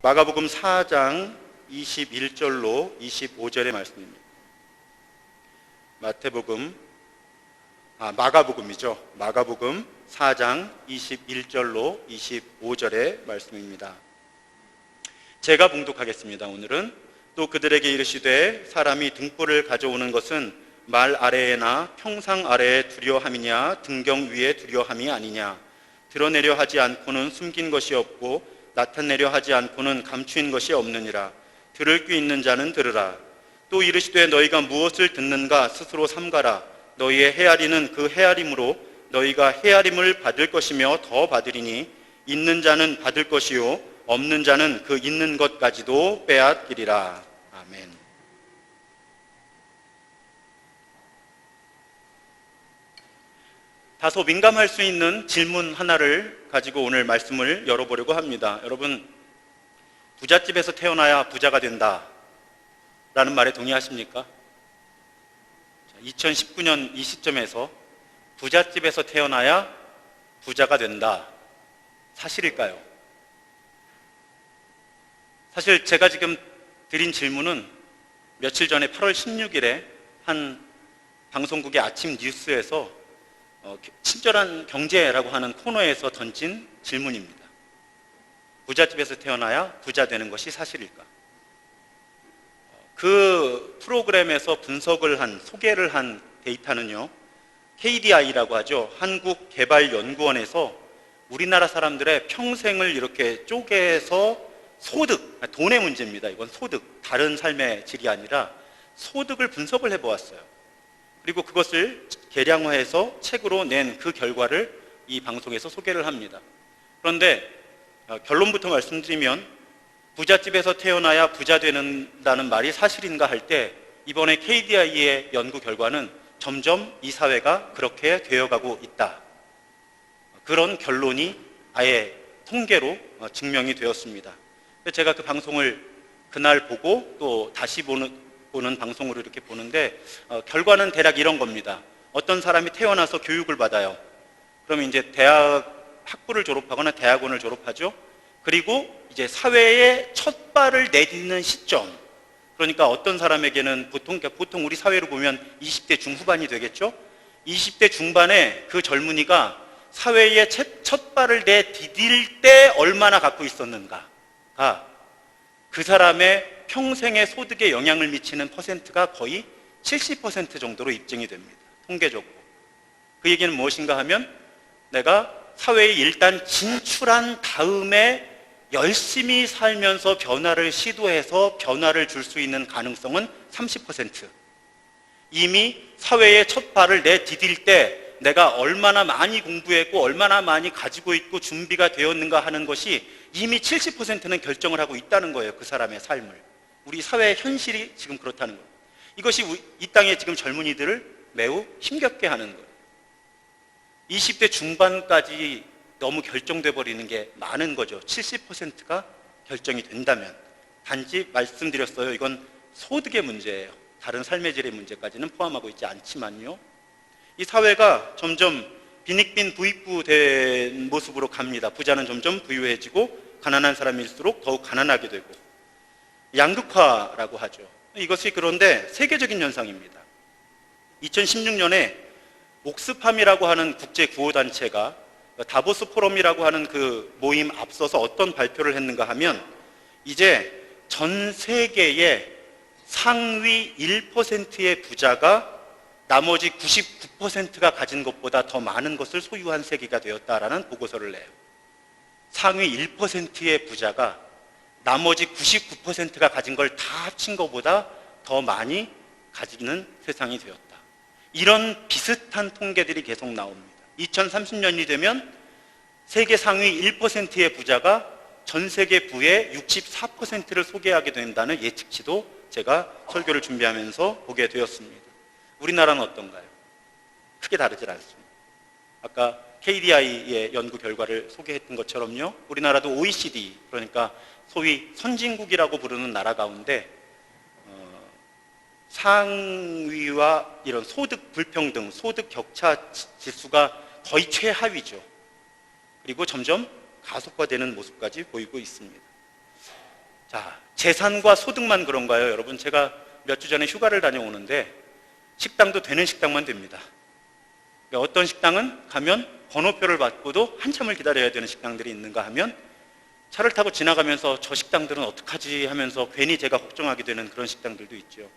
마가복음 4장 21절로 25절의 말씀입니다. 마가복음 4장 21절로 25절의 말씀입니다. 제가 봉독하겠습니다. 오늘은 또 그들에게 이르시되 사람이 등불을 가져오는 것은 말 아래에나 평상 아래에 두려함이냐 등경 위에 두려함이 아니냐. 드러내려 하지 않고는 숨긴 것이 없고 나타내려 하지 않고는 감추인 것이 없느니라. 들을 귀 있는 자는 들으라. 또 이르시되 너희가 무엇을 듣는가 스스로 삼가라. 너희의 헤아리는 그 헤아림으로 너희가 헤아림을 받을 것이며 더 받으리니 있는 자는 받을 것이요 없는 자는 그 있는 것까지도 빼앗기리라. 아멘. 다소 민감할 수 있는 질문 하나를 가지고 오늘 말씀을 열어보려고 합니다. 여러분, 부잣집에서 태어나야 부자가 된다 라는 말에 동의하십니까? 2019년 이 시점에서 부잣집에서 태어나야 부자가 된다, 사실일까요? 사실 제가 지금 드린 질문은 며칠 전에 8월 16일에 한 방송국의 아침 뉴스에서 친절한 경제라고 하는 코너에서 던진 질문입니다. 부잣집에서 태어나야 부자 되는 것이 사실일까? 그 프로그램에서 소개를 한 데이터는요, KDI라고 하죠. 한국개발연구원에서 우리나라 사람들의 평생을 이렇게 쪼개서 돈의 문제입니다. 이건 소득, 다른 삶의 질이 아니라 소득을 분석을 해보았어요. 그리고 그것을 계량화해서 책으로 낸 그 결과를 이 방송에서 소개를 합니다. 그런데 결론부터 말씀드리면, 부잣집에서 태어나야 부자 된다는 말이 사실인가 할 때 이번에 KDI의 연구 결과는 점점 이 사회가 그렇게 되어가고 있다, 그런 결론이 아예 통계로 증명이 되었습니다. 제가 그 방송을 그날 보고 또 다시 보는 방송으로 이렇게 보는데 결과는 대략 이런 겁니다. 어떤 사람이 태어나서 교육을 받아요. 그러면 이제 대학 학부를 졸업하거나 대학원을 졸업하죠. 그리고 이제 사회에 첫 발을 내딛는 시점, 그러니까 어떤 사람에게는 보통 우리 사회로 보면 20대 중후반이 되겠죠. 20대 중반에 그 젊은이가 사회에 첫 발을 내디딜 때 얼마나 갖고 있었는가가 그 사람의 평생의 소득에 영향을 미치는 퍼센트가 거의 70% 정도로 입증이 됩니다. 통계적으로. 그 얘기는 무엇인가 하면, 내가 사회에 일단 진출한 다음에 열심히 살면서 변화를 시도해서 변화를 줄 수 있는 가능성은 30%. 이미 사회에 첫 발을 내디딜 때 내가 얼마나 많이 공부했고 얼마나 많이 가지고 있고 준비가 되었는가 하는 것이 이미 70%는 결정을 하고 있다는 거예요. 그 사람의 삶을. 우리 사회의 현실이 지금 그렇다는 거예요. 이것이 이 땅의 지금 젊은이들을 매우 힘겹게 하는 거예요. 20대 중반까지 너무 결정돼 버리는 게 많은 거죠. 70%가 결정이 된다면. 단지 말씀드렸어요. 이건 소득의 문제예요. 다른 삶의 질의 문제까지는 포함하고 있지 않지만요. 이 사회가 점점 빈익빈 부익부된 모습으로 갑니다. 부자는 점점 부유해지고 가난한 사람일수록 더욱 가난하게 되고, 양극화라고 하죠. 이것이 그런데 세계적인 현상입니다. 2016년에 옥스팜이라고 하는 국제 구호단체가 다보스 포럼이라고 하는 그 모임 앞서서 어떤 발표를 했는가 하면, 이제 전 세계의 상위 1%의 부자가 나머지 99%가 가진 것보다 더 많은 것을 소유한 세계가 되었다라는 보고서를 내요. 상위 1%의 부자가 나머지 99%가 가진 걸 다 합친 것보다 더 많이 가지는 세상이 되었다. 이런 비슷한 통계들이 계속 나옵니다. 2030년이 되면 세계 상위 1%의 부자가 전 세계 부의 64%를 소개하게 된다는 예측치도 제가 설교를 준비하면서 보게 되었습니다. 우리나라는 어떤가요? 크게 다르질 않습니다. 아까 KDI의 연구 결과를 소개했던 것처럼요, 우리나라도 OECD, 그러니까 소위 선진국이라고 부르는 나라 가운데 상위와 이런 소득 불평등, 소득 격차 지수가 거의 최하위죠. 그리고 점점 가속화되는 모습까지 보이고 있습니다. 자, 재산과 소득만 그런가요? 여러분, 제가 몇 주 전에 휴가를 다녀오는데 식당도 되는 식당만 됩니다. 어떤 식당은 가면 번호표를 받고도 한참을 기다려야 되는 식당들이 있는가 하면 차를 타고 지나가면서 저 식당들은 어떡하지 하면서 괜히 제가 걱정하게 되는 그런 식당들도 있죠.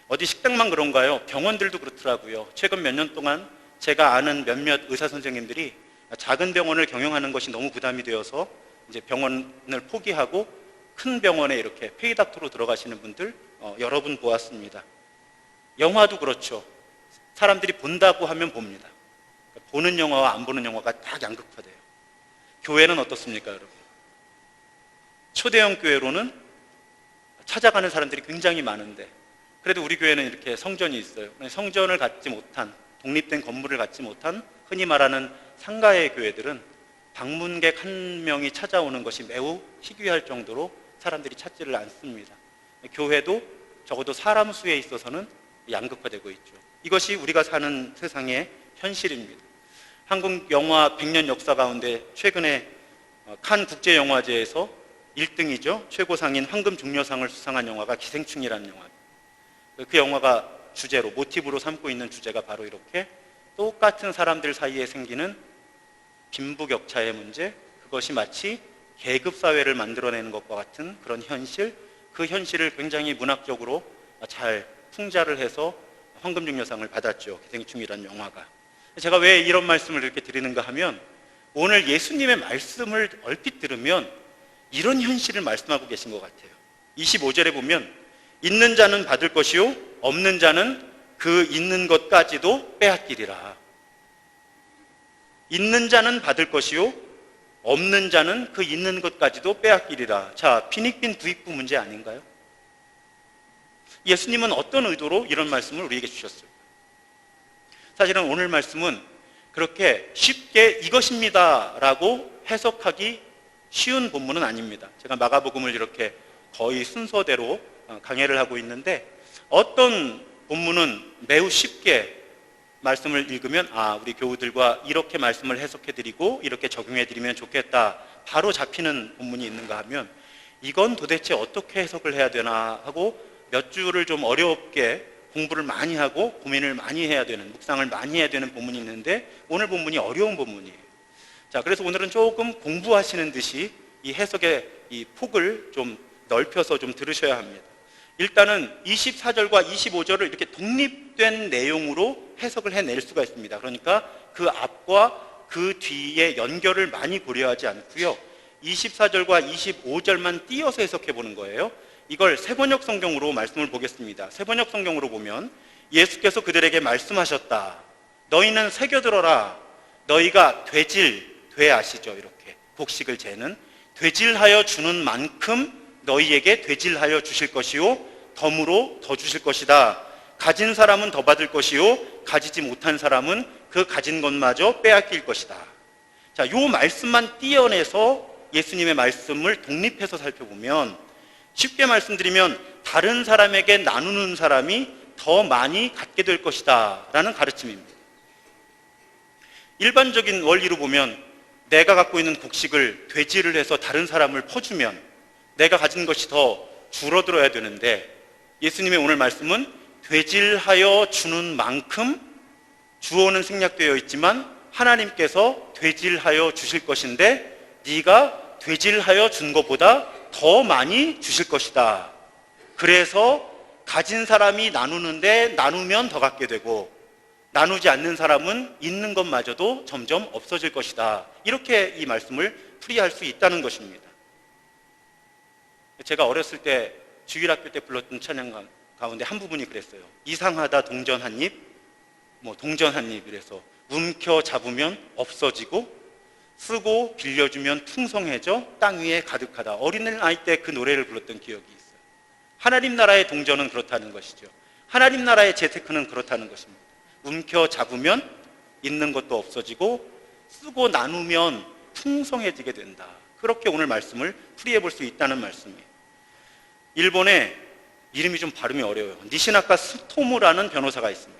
어디 식당만 그런가요? 병원들도 그렇더라고요. 최근 몇 년 동안 제가 아는 몇몇 의사 선생님들이 작은 병원을 경영하는 것이 너무 부담이 되어서 이제 병원을 포기하고 큰 병원에 이렇게 페이닥터로 들어가시는 분들 여러 분 보았습니다. 영화도 그렇죠. 사람들이 본다고 하면 봅니다. 보는 영화와 안 보는 영화가 딱 양극화돼요. 교회는 어떻습니까, 여러분? 초대형 교회로는 찾아가는 사람들이 굉장히 많은데 그래도 우리 교회는 이렇게 성전이 있어요. 성전을 갖지 못한, 독립된 건물을 갖지 못한 흔히 말하는 상가의 교회들은 방문객 한 명이 찾아오는 것이 매우 희귀할 정도로 사람들이 찾지를 않습니다. 교회도 적어도 사람 수에 있어서는 양극화되고 있죠. 이것이 우리가 사는 세상의 현실입니다. 한국 영화 100년 역사 가운데 최근에 칸 국제영화제에서 1등이죠. 최고상인 황금종려상을 수상한 영화가 기생충이라는 영화입니다. 그 영화가 주제로, 모티브로 삼고 있는 주제가 바로 이렇게 똑같은 사람들 사이에 생기는 빈부격차의 문제, 그것이 마치 계급사회를 만들어내는 것과 같은 그런 현실, 그 현실을 굉장히 문학적으로 잘 풍자를 해서 황금종려상을 받았죠. 기생충이라는 영화가. 제가 왜 이런 말씀을 이렇게 드리는가 하면 오늘 예수님의 말씀을 얼핏 들으면 이런 현실을 말씀하고 계신 것 같아요. 25절에 보면 있는 자는 받을 것이요 없는 자는 그 있는 것까지도 빼앗기리라. 있는 자는 받을 것이요 없는 자는 그 있는 것까지도 빼앗기리라. 자, 빈익빈 부익부 문제 아닌가요? 예수님은 어떤 의도로 이런 말씀을 우리에게 주셨을까요? 사실은 오늘 말씀은 그렇게 쉽게 이것입니다 라고 해석하기 쉬운 본문은 아닙니다. 제가 마가복음을 이렇게 거의 순서대로 강해를 하고 있는데 어떤 본문은 매우 쉽게 말씀을 읽으면 우리 교우들과 이렇게 말씀을 해석해드리고 이렇게 적용해드리면 좋겠다 바로 잡히는 본문이 있는가 하면 이건 도대체 어떻게 해석을 해야 되나 하고 몇 주를 좀 어렵게 공부를 많이 하고 고민을 많이 해야 되는, 묵상을 많이 해야 되는 본문이 있는데 오늘 본문이 어려운 본문이에요. 자, 그래서 오늘은 조금 공부하시는 듯이 이 해석의 이 폭을 좀 넓혀서 좀 들으셔야 합니다. 일단은 24절과 25절을 이렇게 독립된 내용으로 해석을 해낼 수가 있습니다. 그러니까 그 앞과 그 뒤의 연결을 많이 고려하지 않고요. 24절과 25절만 띄어서 해석해 보는 거예요. 이걸 세번역 성경으로 말씀을 보겠습니다. 세번역 성경으로 보면 예수께서 그들에게 말씀하셨다. 너희는 새겨들어라. 너희가 돼 아시죠? 이렇게 곡식을 재는 되질하여 주는 만큼 너희에게 되질하여 주실 것이요 덤으로 더 주실 것이다. 가진 사람은 더 받을 것이요 가지지 못한 사람은 그 가진 것마저 빼앗길 것이다. 자, 요 말씀만 띄어내서 예수님의 말씀을 독립해서 살펴보면 쉽게 말씀드리면 다른 사람에게 나누는 사람이 더 많이 갖게 될 것이다 라는 가르침입니다. 일반적인 원리로 보면 내가 갖고 있는 곡식을 되질을 해서 다른 사람을 퍼주면 내가 가진 것이 더 줄어들어야 되는데 예수님의 오늘 말씀은 되질하여 주는 만큼 주어는 생략되어 있지만 하나님께서 되질하여 주실 것인데 네가 되질하여 준 것보다 더 많이 주실 것이다. 그래서 가진 사람이 나누는데 나누면 더 갖게 되고 나누지 않는 사람은 있는 것마저도 점점 없어질 것이다. 이렇게 이 말씀을 풀이할 수 있다는 것입니다. 제가 어렸을 때 주일학교 때 불렀던 찬양 가운데 한 부분이 그랬어요. 이상하다 동전 한 입, 동전 한 입 이래서 움켜 잡으면 없어지고 쓰고 빌려주면 풍성해져 땅 위에 가득하다. 어린아이 때 그 노래를 불렀던 기억이 있어요. 하나님 나라의 동전은 그렇다는 것이죠. 하나님 나라의 재테크는 그렇다는 것입니다. 움켜 잡으면 있는 것도 없어지고 쓰고 나누면 풍성해지게 된다. 그렇게 오늘 말씀을 풀이해 볼 수 있다는 말씀이에요. 일본에 이름이 좀 발음이 어려워요. 니시나카 스토무라는 변호사가 있습니다.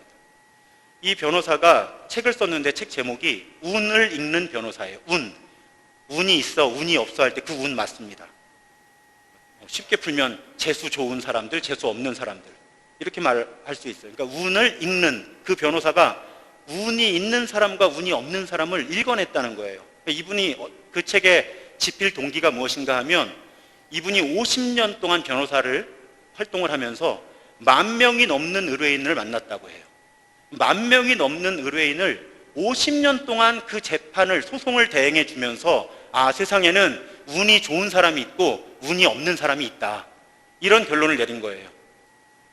이 변호사가 책을 썼는데 책 제목이 운을 읽는 변호사예요. 운이 있어 운이 없어 할 때 그 운 맞습니다. 쉽게 풀면 재수 좋은 사람들, 재수 없는 사람들 이렇게 말할 수 있어요. 그러니까 운을 읽는 그 변호사가 운이 있는 사람과 운이 없는 사람을 읽어냈다는 거예요. 그러니까 이분이 그 책의 집필 동기가 무엇인가 하면 이분이 50년 동안 변호사를 활동을 하면서 10,000명이 넘는 의뢰인을 만났다고 해요. 10,000명이 넘는 의뢰인을 50년 동안 그 재판을, 소송을 대행해 주면서 아, 세상에는 운이 좋은 사람이 있고 운이 없는 사람이 있다, 이런 결론을 내린 거예요.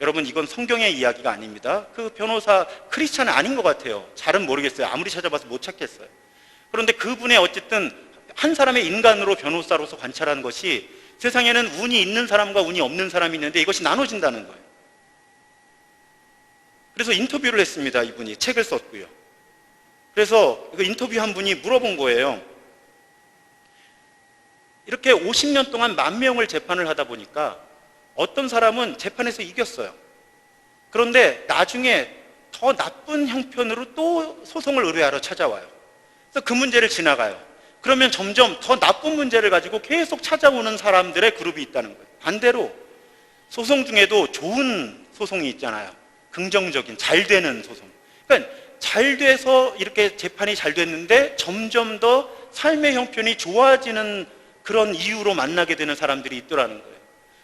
여러분, 이건 성경의 이야기가 아닙니다. 그 변호사 크리스찬은 아닌 것 같아요. 잘은 모르겠어요. 아무리 찾아봐서 못 찾겠어요. 그런데 그분의 어쨌든 한 사람의 인간으로 변호사로서 관찰한 것이 세상에는 운이 있는 사람과 운이 없는 사람이 있는데 이것이 나눠진다는 거예요. 그래서 인터뷰를 했습니다. 이분이 책을 썼고요. 그래서 그 인터뷰한 분이 물어본 거예요. 이렇게 50년 동안 10,000명을 재판을 하다 보니까 어떤 사람은 재판에서 이겼어요. 그런데 나중에 더 나쁜 형편으로 또 소송을 의뢰하러 찾아와요. 그래서 그 문제를 지나가요. 그러면 점점 더 나쁜 문제를 가지고 계속 찾아오는 사람들의 그룹이 있다는 거예요. 반대로 소송 중에도 좋은 소송이 있잖아요. 긍정적인, 잘 되는 소송. 그러니까 잘 돼서 이렇게 재판이 잘 됐는데 점점 더 삶의 형편이 좋아지는 그런 이유로 만나게 되는 사람들이 있더라는 거예요.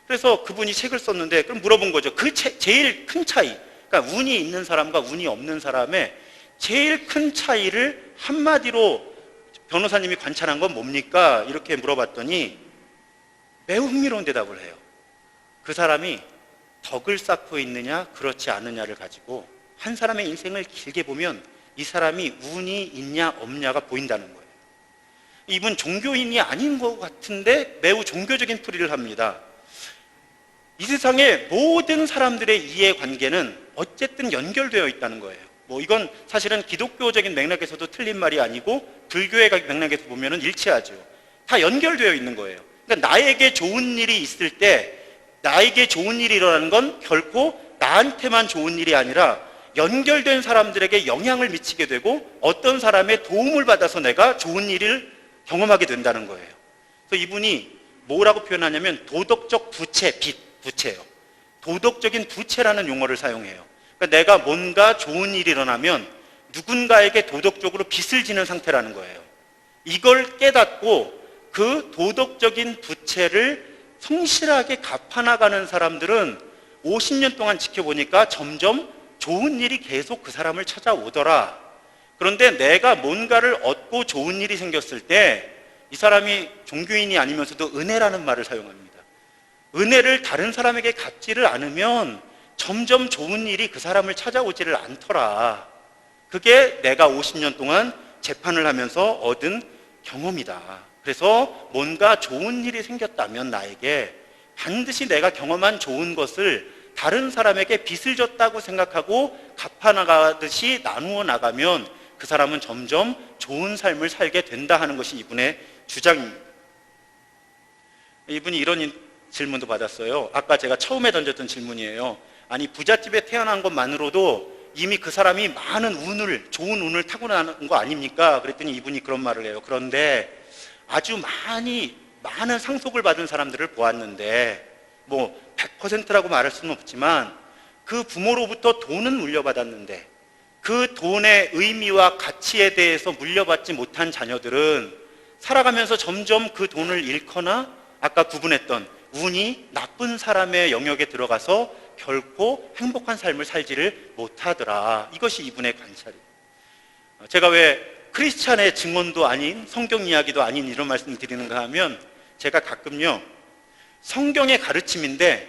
그래서 그분이 책을 썼는데 그럼 물어본 거죠. 그 제일 큰 차이, 그러니까 운이 있는 사람과 운이 없는 사람의 제일 큰 차이를 한마디로 변호사님이 관찰한 건 뭡니까? 이렇게 물어봤더니 매우 흥미로운 대답을 해요. 그 사람이 덕을 쌓고 있느냐 그렇지 않느냐를 가지고 한 사람의 인생을 길게 보면 이 사람이 운이 있냐 없냐가 보인다는 거예요. 이분 종교인이 아닌 것 같은데 매우 종교적인 풀이를 합니다. 이 세상의 모든 사람들의 이해관계는 어쨌든 연결되어 있다는 거예요. 이건 사실은 기독교적인 맥락에서도 틀린 말이 아니고 불교의 맥락에서 보면 일치하죠. 다 연결되어 있는 거예요. 그러니까 나에게 좋은 일이 있을 때 나에게 좋은 일이 일어나는 건 결코 나한테만 좋은 일이 아니라 연결된 사람들에게 영향을 미치게 되고 어떤 사람의 도움을 받아서 내가 좋은 일을 경험하게 된다는 거예요. 그래서 이분이 뭐라고 표현하냐면 도덕적 부채, 부채예요. 도덕적인 부채라는 용어를 사용해요. 그러니까 내가 뭔가 좋은 일이 일어나면 누군가에게 도덕적으로 빚을 지는 상태라는 거예요. 이걸 깨닫고 그 도덕적인 부채를 성실하게 갚아나가는 사람들은 50년 동안 지켜보니까 점점 좋은 일이 계속 그 사람을 찾아오더라. 그런데 내가 뭔가를 얻고 좋은 일이 생겼을 때 이 사람이 종교인이 아니면서도 은혜라는 말을 사용합니다. 은혜를 다른 사람에게 갚지를 않으면 점점 좋은 일이 그 사람을 찾아오지를 않더라. 그게 내가 50년 동안 재판을 하면서 얻은 경험이다. 그래서 뭔가 좋은 일이 생겼다면 나에게 반드시 내가 경험한 좋은 것을 다른 사람에게 빚을 졌다고 생각하고 갚아나가듯이 나누어 나가면 그 사람은 점점 좋은 삶을 살게 된다 하는 것이 이분의 주장입니다. 이분이 이런 질문도 받았어요. 아까 제가 처음에 던졌던 질문이에요. 아니, 부잣집에 태어난 것만으로도 이미 그 사람이 많은 운을, 좋은 운을 타고나는 거 아닙니까? 그랬더니 이분이 그런 말을 해요. 그런데 아주 많은 상속을 받은 사람들을 보았는데 100%라고 말할 수는 없지만 그 부모로부터 돈은 물려받았는데 그 돈의 의미와 가치에 대해서 물려받지 못한 자녀들은 살아가면서 점점 그 돈을 잃거나 아까 구분했던 운이 나쁜 사람의 영역에 들어가서 결코 행복한 삶을 살지를 못하더라. 이것이 이분의 관찰이에요. 제가 왜 크리스찬의 증언도 아닌 성경 이야기도 아닌 이런 말씀을 드리는가 하면 제가 가끔요 성경의 가르침인데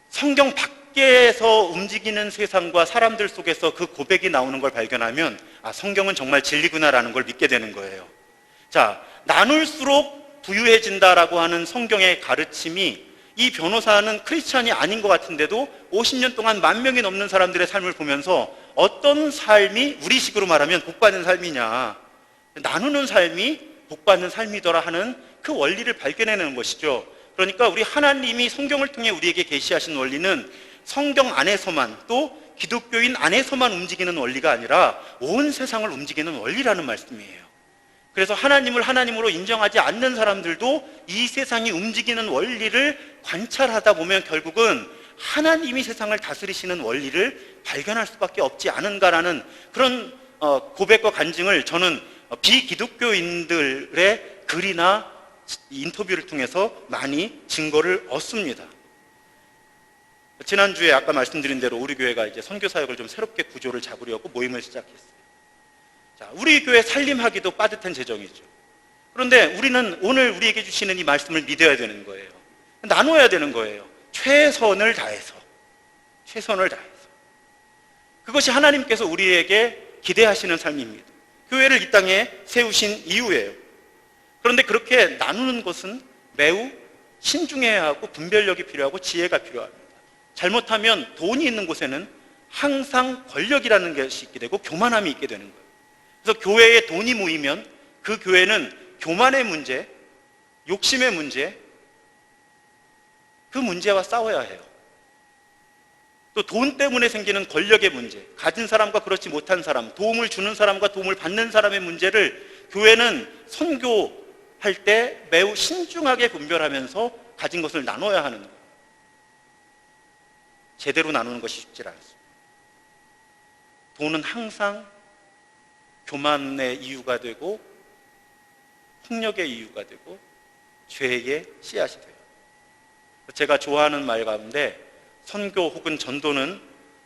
성경 밖에서 움직이는 세상과 사람들 속에서 그 고백이 나오는 걸 발견하면 아, 성경은 정말 진리구나라는 걸 믿게 되는 거예요. 자, 나눌수록 부유해진다라고 하는 성경의 가르침이 이 변호사는 크리스찬이 아닌 것 같은데도 50년 동안 10,000명이 넘는 사람들의 삶을 보면서 어떤 삶이 우리식으로 말하면 복받는 삶이냐, 나누는 삶이 복받는 삶이더라 하는 그 원리를 발견해내는 것이죠. 그러니까 우리 하나님이 성경을 통해 우리에게 계시하신 원리는 성경 안에서만 또 기독교인 안에서만 움직이는 원리가 아니라 온 세상을 움직이는 원리라는 말씀이에요. 그래서 하나님을 하나님으로 인정하지 않는 사람들도 이 세상이 움직이는 원리를 관찰하다 보면 결국은 하나님이 세상을 다스리시는 원리를 발견할 수밖에 없지 않은가라는 그런 고백과 간증을 저는 비기독교인들의 글이나 인터뷰를 통해서 많이 증거를 얻습니다. 지난주에 아까 말씀드린 대로 우리 교회가 이제 선교사역을 좀 새롭게 구조를 잡으려고 모임을 시작했어요. 자, 우리 교회 살림하기도 빠듯한 재정이죠. 그런데 우리는 오늘 우리에게 주시는 이 말씀을 믿어야 되는 거예요. 나눠야 되는 거예요. 최선을 다해서. 최선을 다해서. 그것이 하나님께서 우리에게 기대하시는 삶입니다. 교회를 이 땅에 세우신 이유예요. 그런데 그렇게 나누는 것은 매우 신중해야 하고 분별력이 필요하고 지혜가 필요합니다. 잘못하면 돈이 있는 곳에는 항상 권력이라는 것이 있게 되고 교만함이 있게 되는 거예요. 그래서 교회에 돈이 모이면 그 교회는 교만의 문제, 욕심의 문제, 그 문제와 싸워야 해요. 또 돈 때문에 생기는 권력의 문제, 가진 사람과 그렇지 못한 사람, 도움을 주는 사람과 도움을 받는 사람의 문제를 교회는 선교할 때 매우 신중하게 분별하면서 가진 것을 나눠야 하는 거예요. 제대로 나누는 것이 쉽지 않습니다. 돈은 항상 교만의 이유가 되고 폭력의 이유가 되고 죄의 씨앗이 돼요. 제가 좋아하는 말 가운데 선교 혹은 전도는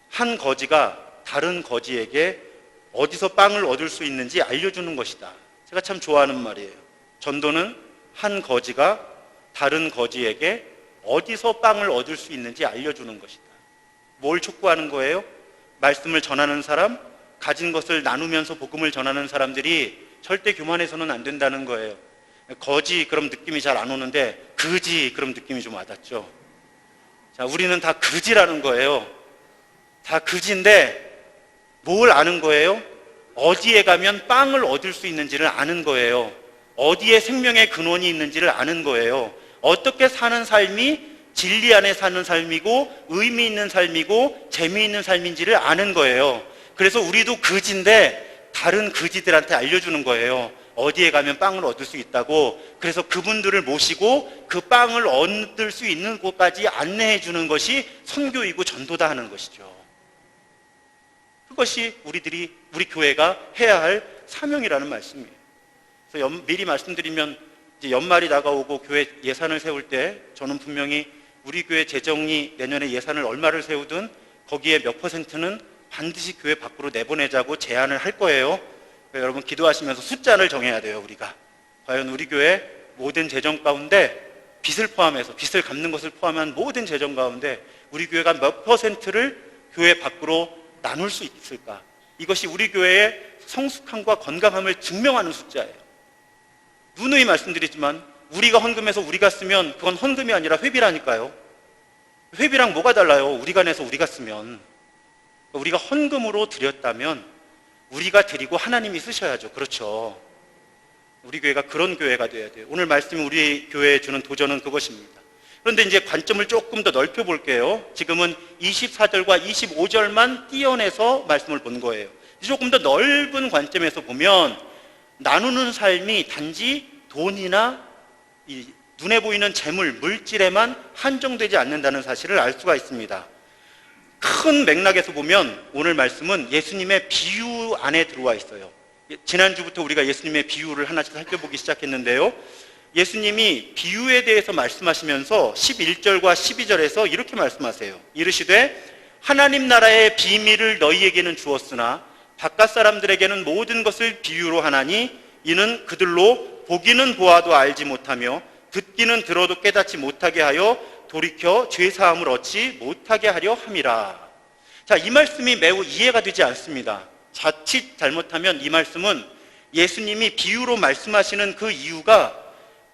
한 거지가 다른 거지에게 어디서 빵을 얻을 수 있는지 알려주는 것이다. 제가 참 좋아하는 말이에요. 전도는 한 거지가 다른 거지에게 어디서 빵을 얻을 수 있는지 알려주는 것이다. 뭘 촉구하는 거예요? 말씀을 전하는 사람, 가진 것을 나누면서 복음을 전하는 사람들이 절대 교만해서는 안 된다는 거예요. 거지 그럼 느낌이 잘 안 오는데 그지 그럼 느낌이 좀 와닿죠. 자, 우리는 다 그지라는 거예요. 다 그지인데 뭘 아는 거예요? 어디에 가면 빵을 얻을 수 있는지를 아는 거예요. 어디에 생명의 근원이 있는지를 아는 거예요. 어떻게 사는 삶이 진리 안에 사는 삶이고 의미 있는 삶이고 재미있는 삶인지를 아는 거예요. 그래서 우리도 그지인데 다른 그지들한테 알려주는 거예요. 어디에 가면 빵을 얻을 수 있다고. 그래서 그분들을 모시고 그 빵을 얻을 수 있는 곳까지 안내해 주는 것이 선교이고 전도다 하는 것이죠. 그것이 우리 교회가 해야 할 사명이라는 말씀이에요. 그래서 미리 말씀드리면 이제 연말이 다가오고 교회 예산을 세울 때 저는 분명히 우리 교회 재정이 내년에 예산을 얼마를 세우든 거기에 몇 %는 반드시 교회 밖으로 내보내자고 제안을 할 거예요. 여러분 기도하시면서 숫자를 정해야 돼요. 우리가 과연 우리 교회 모든 재정 가운데 빚을 포함해서 빚을 갚는 것을 포함한 모든 재정 가운데 우리 교회가 몇 %를 교회 밖으로 나눌 수 있을까? 이것이 우리 교회의 성숙함과 건강함을 증명하는 숫자예요. 누누이 말씀드리지만 우리가 헌금해서 우리가 쓰면 그건 헌금이 아니라 회비라니까요. 회비랑 뭐가 달라요? 우리가 내서 우리가 쓰면. 우리가 헌금으로 드렸다면 우리가 드리고 하나님이 쓰셔야죠. 그렇죠. 우리 교회가 그런 교회가 돼야 돼요. 오늘 말씀이 우리 교회에 주는 도전은 그것입니다. 그런데 이제 관점을 조금 더 넓혀 볼게요. 지금은 24절과 25절만 띄어내서 말씀을 본 거예요. 조금 더 넓은 관점에서 보면 나누는 삶이 단지 돈이나 이 눈에 보이는 재물, 물질에만 한정되지 않는다는 사실을 알 수가 있습니다. 큰 맥락에서 보면 오늘 말씀은 예수님의 비유 안에 들어와 있어요. 지난주부터 우리가 예수님의 비유를 하나씩 살펴보기 시작했는데요. 예수님이 비유에 대해서 말씀하시면서 11절과 12절에서 이렇게 말씀하세요. 이르시되 하나님 나라의 비밀을 너희에게는 주었으나 바깥 사람들에게는 모든 것을 비유로 하나니 이는 그들로 보기는 보아도 알지 못하며 듣기는 들어도 깨닫지 못하게 하여 돌이켜 죄사함을 얻지 못하게 하려 함이라. 자, 이 말씀이 매우 이해가 되지 않습니다. 자칫 잘못하면 이 말씀은 예수님이 비유로 말씀하시는 그 이유가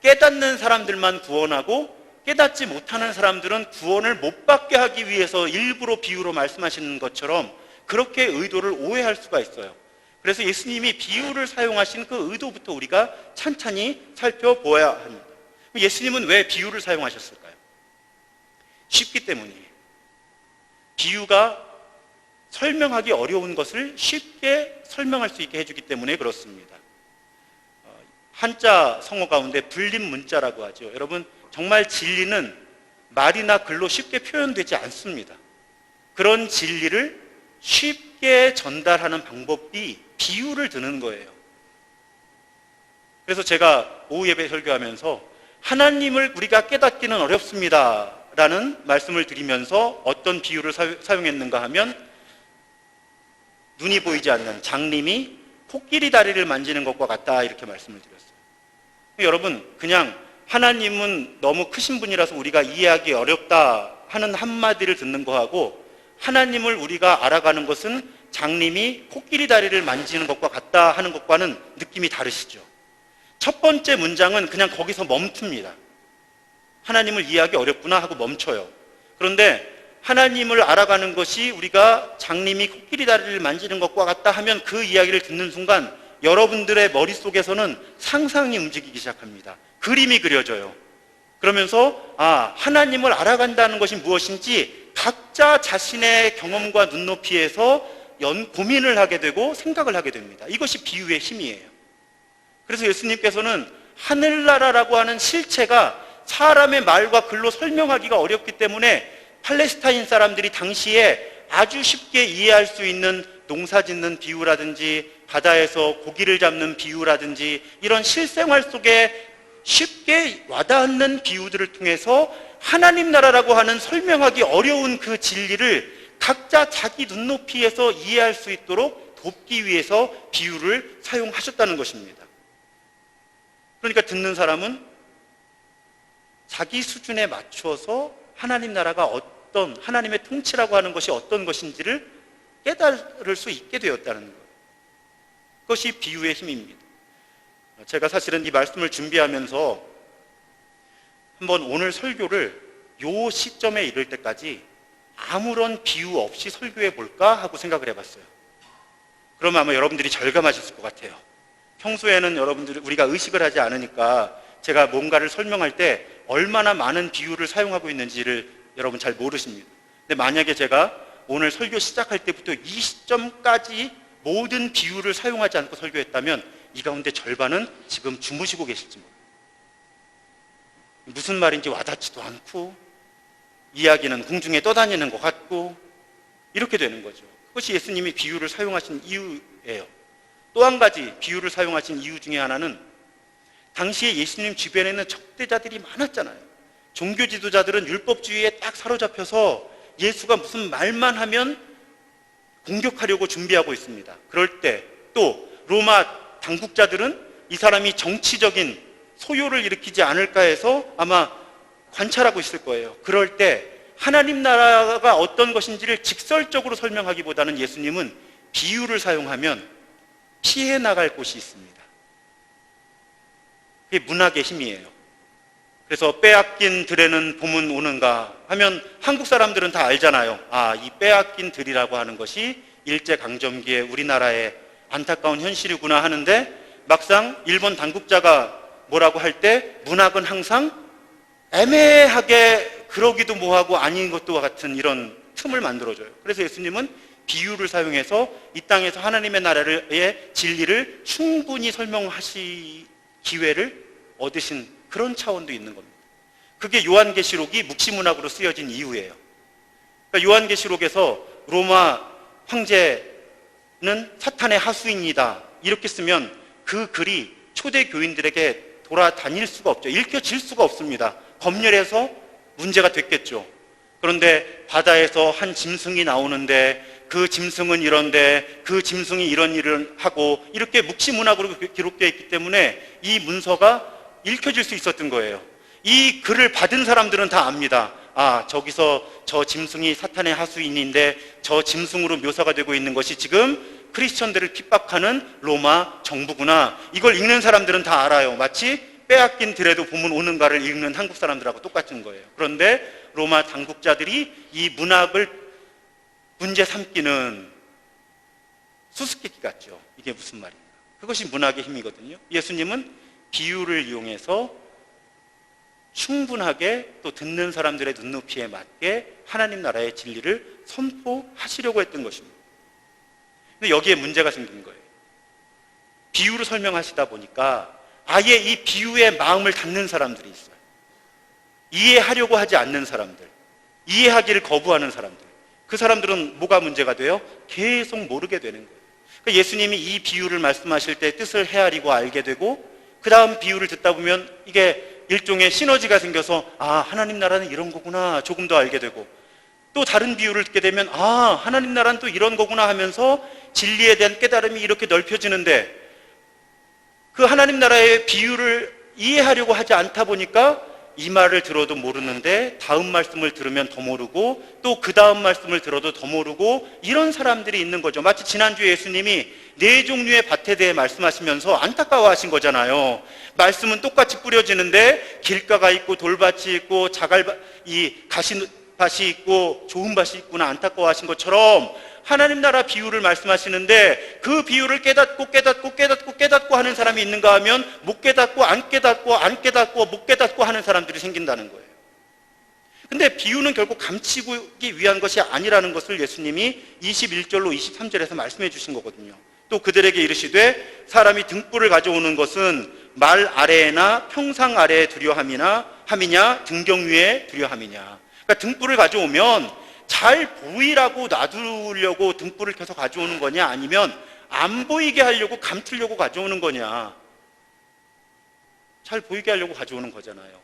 깨닫는 사람들만 구원하고 깨닫지 못하는 사람들은 구원을 못 받게 하기 위해서 일부러 비유로 말씀하시는 것처럼 그렇게 의도를 오해할 수가 있어요. 그래서 예수님이 비유를 사용하신 그 의도부터 우리가 찬찬히 살펴보아야 합니다. 예수님은 왜 비유를 사용하셨을까요? 쉽기 때문이에요. 비유가 설명하기 어려운 것을 쉽게 설명할 수 있게 해주기 때문에 그렇습니다. 한자 성어 가운데 불림 문자라고 하죠. 여러분, 정말 진리는 말이나 글로 쉽게 표현되지 않습니다. 그런 진리를 쉽게 전달하는 방법이 비유를 드는 거예요. 그래서 제가 오후 예배 설교하면서 하나님을 우리가 깨닫기는 어렵습니다 라는 말씀을 드리면서 어떤 비유를 사용했는가 하면, 눈이 보이지 않는 장님이 코끼리 다리를 만지는 것과 같다, 이렇게 말씀을 드렸어요. 여러분, 그냥 하나님은 너무 크신 분이라서 우리가 이해하기 어렵다 하는 한마디를 듣는 거하고, 하나님을 우리가 알아가는 것은 장님이 코끼리 다리를 만지는 것과 같다 하는 것과는 느낌이 다르시죠. 첫 번째 문장은 그냥 거기서 멈춥니다. 하나님을 이해하기 어렵구나 하고 멈춰요. 그런데 하나님을 알아가는 것이 우리가 장님이 코끼리 다리를 만지는 것과 같다 하면, 그 이야기를 듣는 순간 여러분들의 머릿속에서는 상상이 움직이기 시작합니다. 그림이 그려져요. 그러면서 하나님을 알아간다는 것이 무엇인지 각자 자신의 경험과 눈높이에서 고민을 하게 되고 생각을 하게 됩니다. 이것이 비유의 힘이에요. 그래서 예수님께서는 하늘나라라고 하는 실체가 사람의 말과 글로 설명하기가 어렵기 때문에 팔레스타인 사람들이 당시에 아주 쉽게 이해할 수 있는 농사짓는 비유라든지 바다에서 고기를 잡는 비유라든지 이런 실생활 속에 쉽게 와닿는 비유들을 통해서 하나님 나라라고 하는 설명하기 어려운 그 진리를 각자 자기 눈높이에서 이해할 수 있도록 돕기 위해서 비유를 사용하셨다는 것입니다. 그러니까 듣는 사람은 자기 수준에 맞춰서 하나님 나라가 어떤, 하나님의 통치라고 하는 것이 어떤 것인지를 깨달을 수 있게 되었다는 것. 그것이 비유의 힘입니다. 제가 사실은 이 말씀을 준비하면서 한번 오늘 설교를 요 시점에 이를 때까지 아무런 비유 없이 설교해 볼까 하고 생각을 해봤어요. 그러면 아마 여러분들이 절감하셨을 것 같아요. 평소에는 여러분들이 우리가 의식을 하지 않으니까 제가 뭔가를 설명할 때 얼마나 많은 비유를 사용하고 있는지를 여러분 잘 모르십니다. 근데 만약에 제가 오늘 설교 시작할 때부터 이 시점까지 모든 비유를 사용하지 않고 설교했다면 이 가운데 절반은 지금 주무시고 계실지 모릅니다. 무슨 말인지 와닿지도 않고 이야기는 공중에 떠다니는 것 같고 이렇게 되는 거죠. 그것이 예수님이 비유를 사용하신 이유예요. 또 한 가지 비유를 사용하신 이유 중에 하나는 당시에 예수님 주변에는 적대자들이 많았잖아요. 종교 지도자들은 율법주의에 딱 사로잡혀서 예수가 무슨 말만 하면 공격하려고 준비하고 있습니다. 그럴 때 또 로마 당국자들은 이 사람이 정치적인 소요를 일으키지 않을까 해서 아마 관찰하고 있을 거예요. 그럴 때 하나님 나라가 어떤 것인지를 직설적으로 설명하기보다는 예수님은 비유를 사용하면 피해 나갈 곳이 있습니다. 그게 문학의 힘이에요. 그래서 빼앗긴 들에는 봄은 오는가 하면 한국 사람들은 다 알잖아요. 이 빼앗긴 들이라고 하는 것이 일제강점기에 우리나라의 안타까운 현실이구나 하는데, 막상 일본 당국자가 뭐라고 할 때 문학은 항상 애매하게 그러기도 뭐하고 아닌 것도 같은 이런 틈을 만들어줘요. 그래서 예수님은 비유를 사용해서 이 땅에서 하나님의 나라의 진리를 충분히 설명하실 기회를 얻으신 그런 차원도 있는 겁니다. 그게 요한계시록이 묵시문학으로 쓰여진 이유예요. 그러니까 요한계시록에서 로마 황제는 사탄의 하수인이다 이렇게 쓰면 그 글이 초대 교인들에게 돌아다닐 수가 없죠. 읽혀질 수가 없습니다. 검열해서 문제가 됐겠죠. 그런데 바다에서 한 짐승이 나오는데 그 짐승은 이런데 그 짐승이 이런 일을 하고 이렇게 묵시문학으로 기록되어 있기 때문에 이 문서가 읽혀질 수 있었던 거예요. 이 글을 받은 사람들은 다 압니다. 저기서 저 짐승이 사탄의 하수인인데 저 짐승으로 묘사가 되고 있는 것이 지금 크리스천들을 핍박하는 로마 정부구나. 이걸 읽는 사람들은 다 알아요. 마치 빼앗긴 들에도 봄은 오는가를 읽는 한국 사람들하고 똑같은 거예요. 그런데 로마 당국자들이 이 문학을 문제 삼기는 수수께끼 같죠. 이게 무슨 말인가. 그것이 문학의 힘이거든요. 예수님은 비유를 이용해서 충분하게 또 듣는 사람들의 눈높이에 맞게 하나님 나라의 진리를 선포하시려고 했던 것입니다. 근데 여기에 문제가 생긴 거예요. 비유로 설명하시다 보니까 아예 이 비유의 마음을 닫는 사람들이 있어요. 이해하려고 하지 않는 사람들, 이해하기를 거부하는 사람들. 그 사람들은 뭐가 문제가 돼요? 계속 모르게 되는 거예요. 그러니까 예수님이 이 비유를 말씀하실 때 뜻을 헤아리고 알게 되고, 그 다음 비유를 듣다 보면 이게 일종의 시너지가 생겨서 하나님 나라는 이런 거구나 조금 더 알게 되고, 또 다른 비유를 듣게 되면 하나님 나라는 또 이런 거구나 하면서 진리에 대한 깨달음이 이렇게 넓혀지는데, 그 하나님 나라의 비유를 이해하려고 하지 않다 보니까 이 말을 들어도 모르는데 다음 말씀을 들으면 더 모르고, 또 그 다음 말씀을 들어도 더 모르고, 이런 사람들이 있는 거죠. 마치 지난주에 예수님이 네 종류의 밭에 대해 말씀하시면서 안타까워하신 거잖아요. 말씀은 똑같이 뿌려지는데 길가가 있고 돌밭이 있고 이 가시밭이 있고 좋은 밭이 있구나 안타까워하신 것처럼, 하나님 나라 비유를 말씀하시는데 그 비유를 깨닫고 하는 사람이 있는가 하면 못 깨닫고 안 깨닫고 못 깨닫고 하는 사람들이 생긴다는 거예요. 근데 비유는 결국 감추기 위한 것이 아니라는 것을 예수님이 21절로 23절에서 말씀해 주신 거거든요. 또 그들에게 이르시되 사람이 등불을 가져오는 것은 말 아래에나 평상 아래에 두려 함이냐 등경 위에 두려 함이냐. 그러니까 등불을 가져오면 잘 보이라고 놔두려고 등불을 켜서 가져오는 거냐, 아니면 안 보이게 하려고 감추려고 가져오는 거냐. 잘 보이게 하려고 가져오는 거잖아요.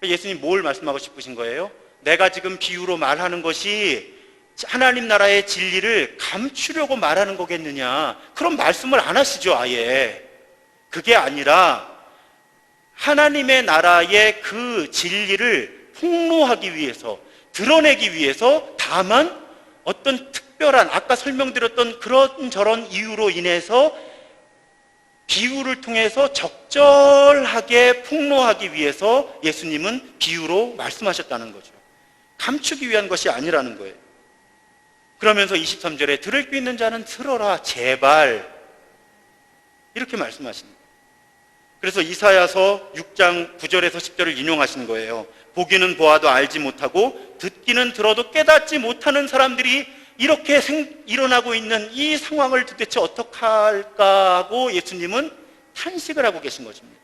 예수님 뭘 말씀하고 싶으신 거예요? 내가 지금 비유로 말하는 것이 하나님 나라의 진리를 감추려고 말하는 거겠느냐. 그런 말씀을 안 하시죠, 아예. 그게 아니라 하나님의 나라의 그 진리를 폭로하기 위해서, 드러내기 위해서, 다만 어떤 특별한, 아까 설명드렸던 그런 저런 이유로 인해서 비유를 통해서 적절하게 폭로하기 위해서 예수님은 비유로 말씀하셨다는 거죠. 감추기 위한 것이 아니라는 거예요. 그러면서 23절에 들을 귀 있는 자는 들어라 제발, 이렇게 말씀하십니다. 그래서 이사야서 6장 9절에서 10절을 인용하신 거예요. 보기는 보아도 알지 못하고 듣기는 들어도 깨닫지 못하는 사람들이 이렇게 일어나고 있는 이 상황을 도대체 어떡할까 하고 예수님은 탄식을 하고 계신 것입니다.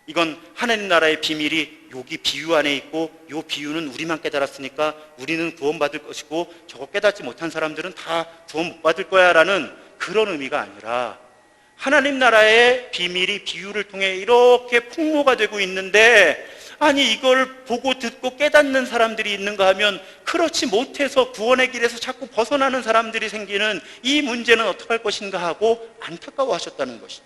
이건 하나님 나라의 비밀이 여기 비유 안에 있고, 이 비유는 우리만 깨달았으니까 우리는 구원받을 것이고 저거 깨닫지 못한 사람들은 다 구원 못 받을 거야 라는 그런 의미가 아니라, 하나님 나라의 비밀이 비유를 통해 이렇게 폭로가 되고 있는데, 아니 이걸 보고 듣고 깨닫는 사람들이 있는가 하면 그렇지 못해서 구원의 길에서 자꾸 벗어나는 사람들이 생기는 이 문제는 어떡할 것인가 하고 안타까워하셨다는 것이죠.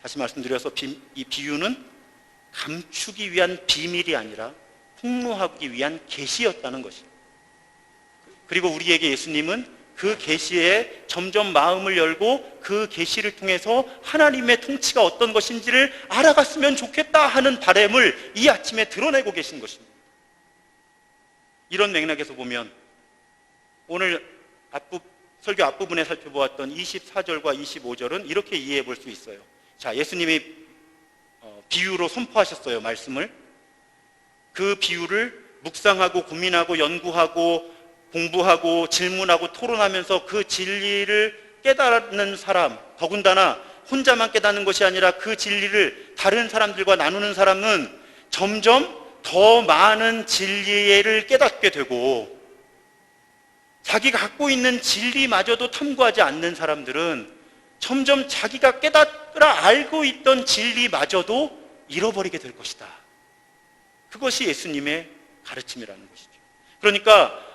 다시 말씀드려서 이 비유는 감추기 위한 비밀이 아니라 폭로하기 위한 계시였다는 것이죠. 그리고 우리에게 예수님은 그 계시에 점점 마음을 열고 그 계시를 통해서 하나님의 통치가 어떤 것인지를 알아갔으면 좋겠다 하는 바람을 이 아침에 드러내고 계신 것입니다. 이런 맥락에서 보면 오늘 설교 앞부분에 살펴보았던 24절과 25절은 이렇게 이해해 볼 수 있어요. 자, 예수님이 비유로 선포하셨어요, 말씀을. 그 비유를 묵상하고 고민하고 연구하고 공부하고 질문하고 토론하면서 그 진리를 깨닫는 사람, 더군다나 혼자만 깨닫는 것이 아니라 그 진리를 다른 사람들과 나누는 사람은 점점 더 많은 진리를 깨닫게 되고, 자기가 갖고 있는 진리마저도 탐구하지 않는 사람들은 점점 자기가 깨닫으라 알고 있던 진리마저도 잃어버리게 될 것이다. 그것이 예수님의 가르침이라는 것이죠. 그러니까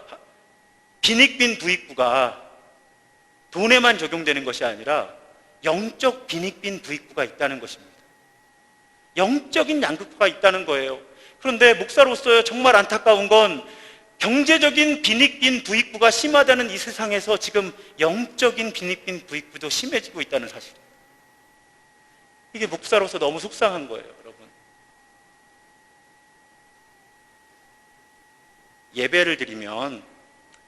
빈익빈 부익부가 돈에만 적용되는 것이 아니라 영적 빈익빈 부익부가 있다는 것입니다. 영적인 양극화가 있다는 거예요. 그런데 목사로서 정말 안타까운 건 경제적인 빈익빈 부익부가 심하다는 이 세상에서 지금 영적인 빈익빈 부익부도 심해지고 있다는 사실입니다. 이게 목사로서 너무 속상한 거예요, 여러분. 예배를 드리면,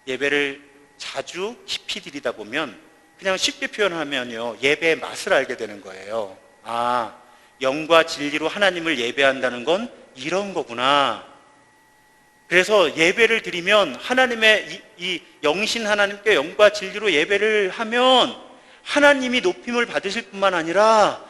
예배를 자주 깊이 드리다 보면 그냥 쉽게 표현하면요, 예배의 맛을 알게 되는 거예요. 아, 영과 진리로 하나님을 예배한다는 건 이런 거구나. 그래서 예배를 드리면 하나님의 이 영신 하나님께 영과 진리로 예배를 하면 하나님이 높임을 받으실 뿐만 아니라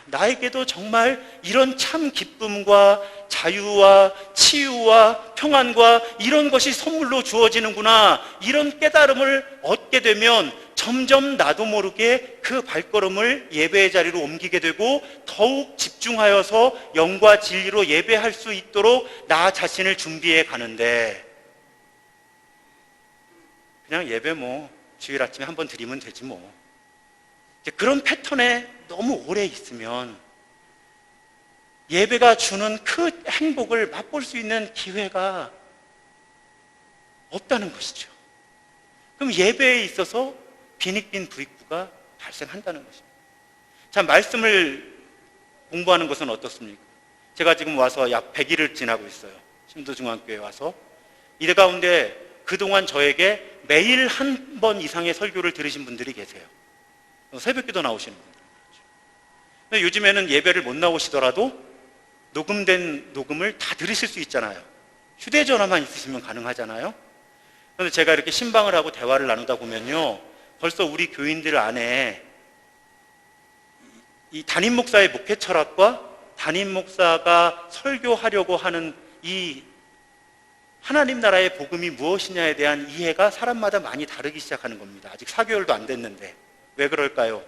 나에게도 정말 이런 참 기쁨과 자유와 치유와 평안과 이런 것이 선물로 주어지는구나, 이런 깨달음을 얻게 되면 점점 나도 모르게 그 발걸음을 예배의 자리로 옮기게 되고 더욱 집중하여서 영과 진리로 예배할 수 있도록 나 자신을 준비해 가는데, 그냥 예배 주일 아침에 한번 드리면 되지 그런 패턴에 너무 오래 있으면 예배가 주는 그 행복을 맛볼 수 있는 기회가 없다는 것이죠. 그럼 예배에 있어서 빈익빈 부익부가 발생한다는 것입니다. 자, 말씀을 공부하는 것은 어떻습니까? 제가 지금 와서 약 100일을 지나고 있어요. 신도중앙교회에 와서. 이 가운데 그동안 저에게 매일 한 번 이상의 설교를 들으신 분들이 계세요. 새벽기도 나오시는 분들. 근데 요즘에는 예배를 못 나오시더라도 녹음된 녹음을 다 들으실 수 있잖아요. 휴대전화만 있으시면 가능하잖아요. 그런데 제가 이렇게 신방을 하고 대화를 나누다 보면요, 벌써 우리 교인들 안에 이 담임 목사의 목회 철학과 담임 목사가 설교하려고 하는 이 하나님 나라의 복음이 무엇이냐에 대한 이해가 사람마다 많이 다르기 시작하는 겁니다. 아직 4개월도 안 됐는데. 왜 그럴까요?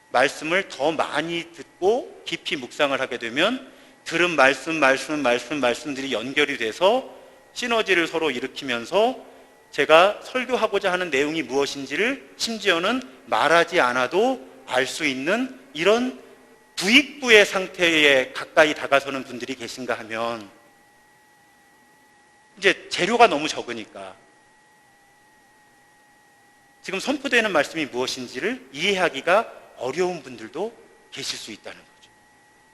말씀을 더 많이 듣고 깊이 묵상을 하게 되면 들은 말씀들이 연결이 돼서 시너지를 서로 일으키면서 제가 설교하고자 하는 내용이 무엇인지를 심지어는 말하지 않아도 알 수 있는 이런 부익부의 상태에 가까이 다가서는 분들이 계신가 하면, 이제 재료가 너무 적으니까 지금 선포되는 말씀이 무엇인지를 이해하기가 어려운 분들도 계실 수 있다는 거죠.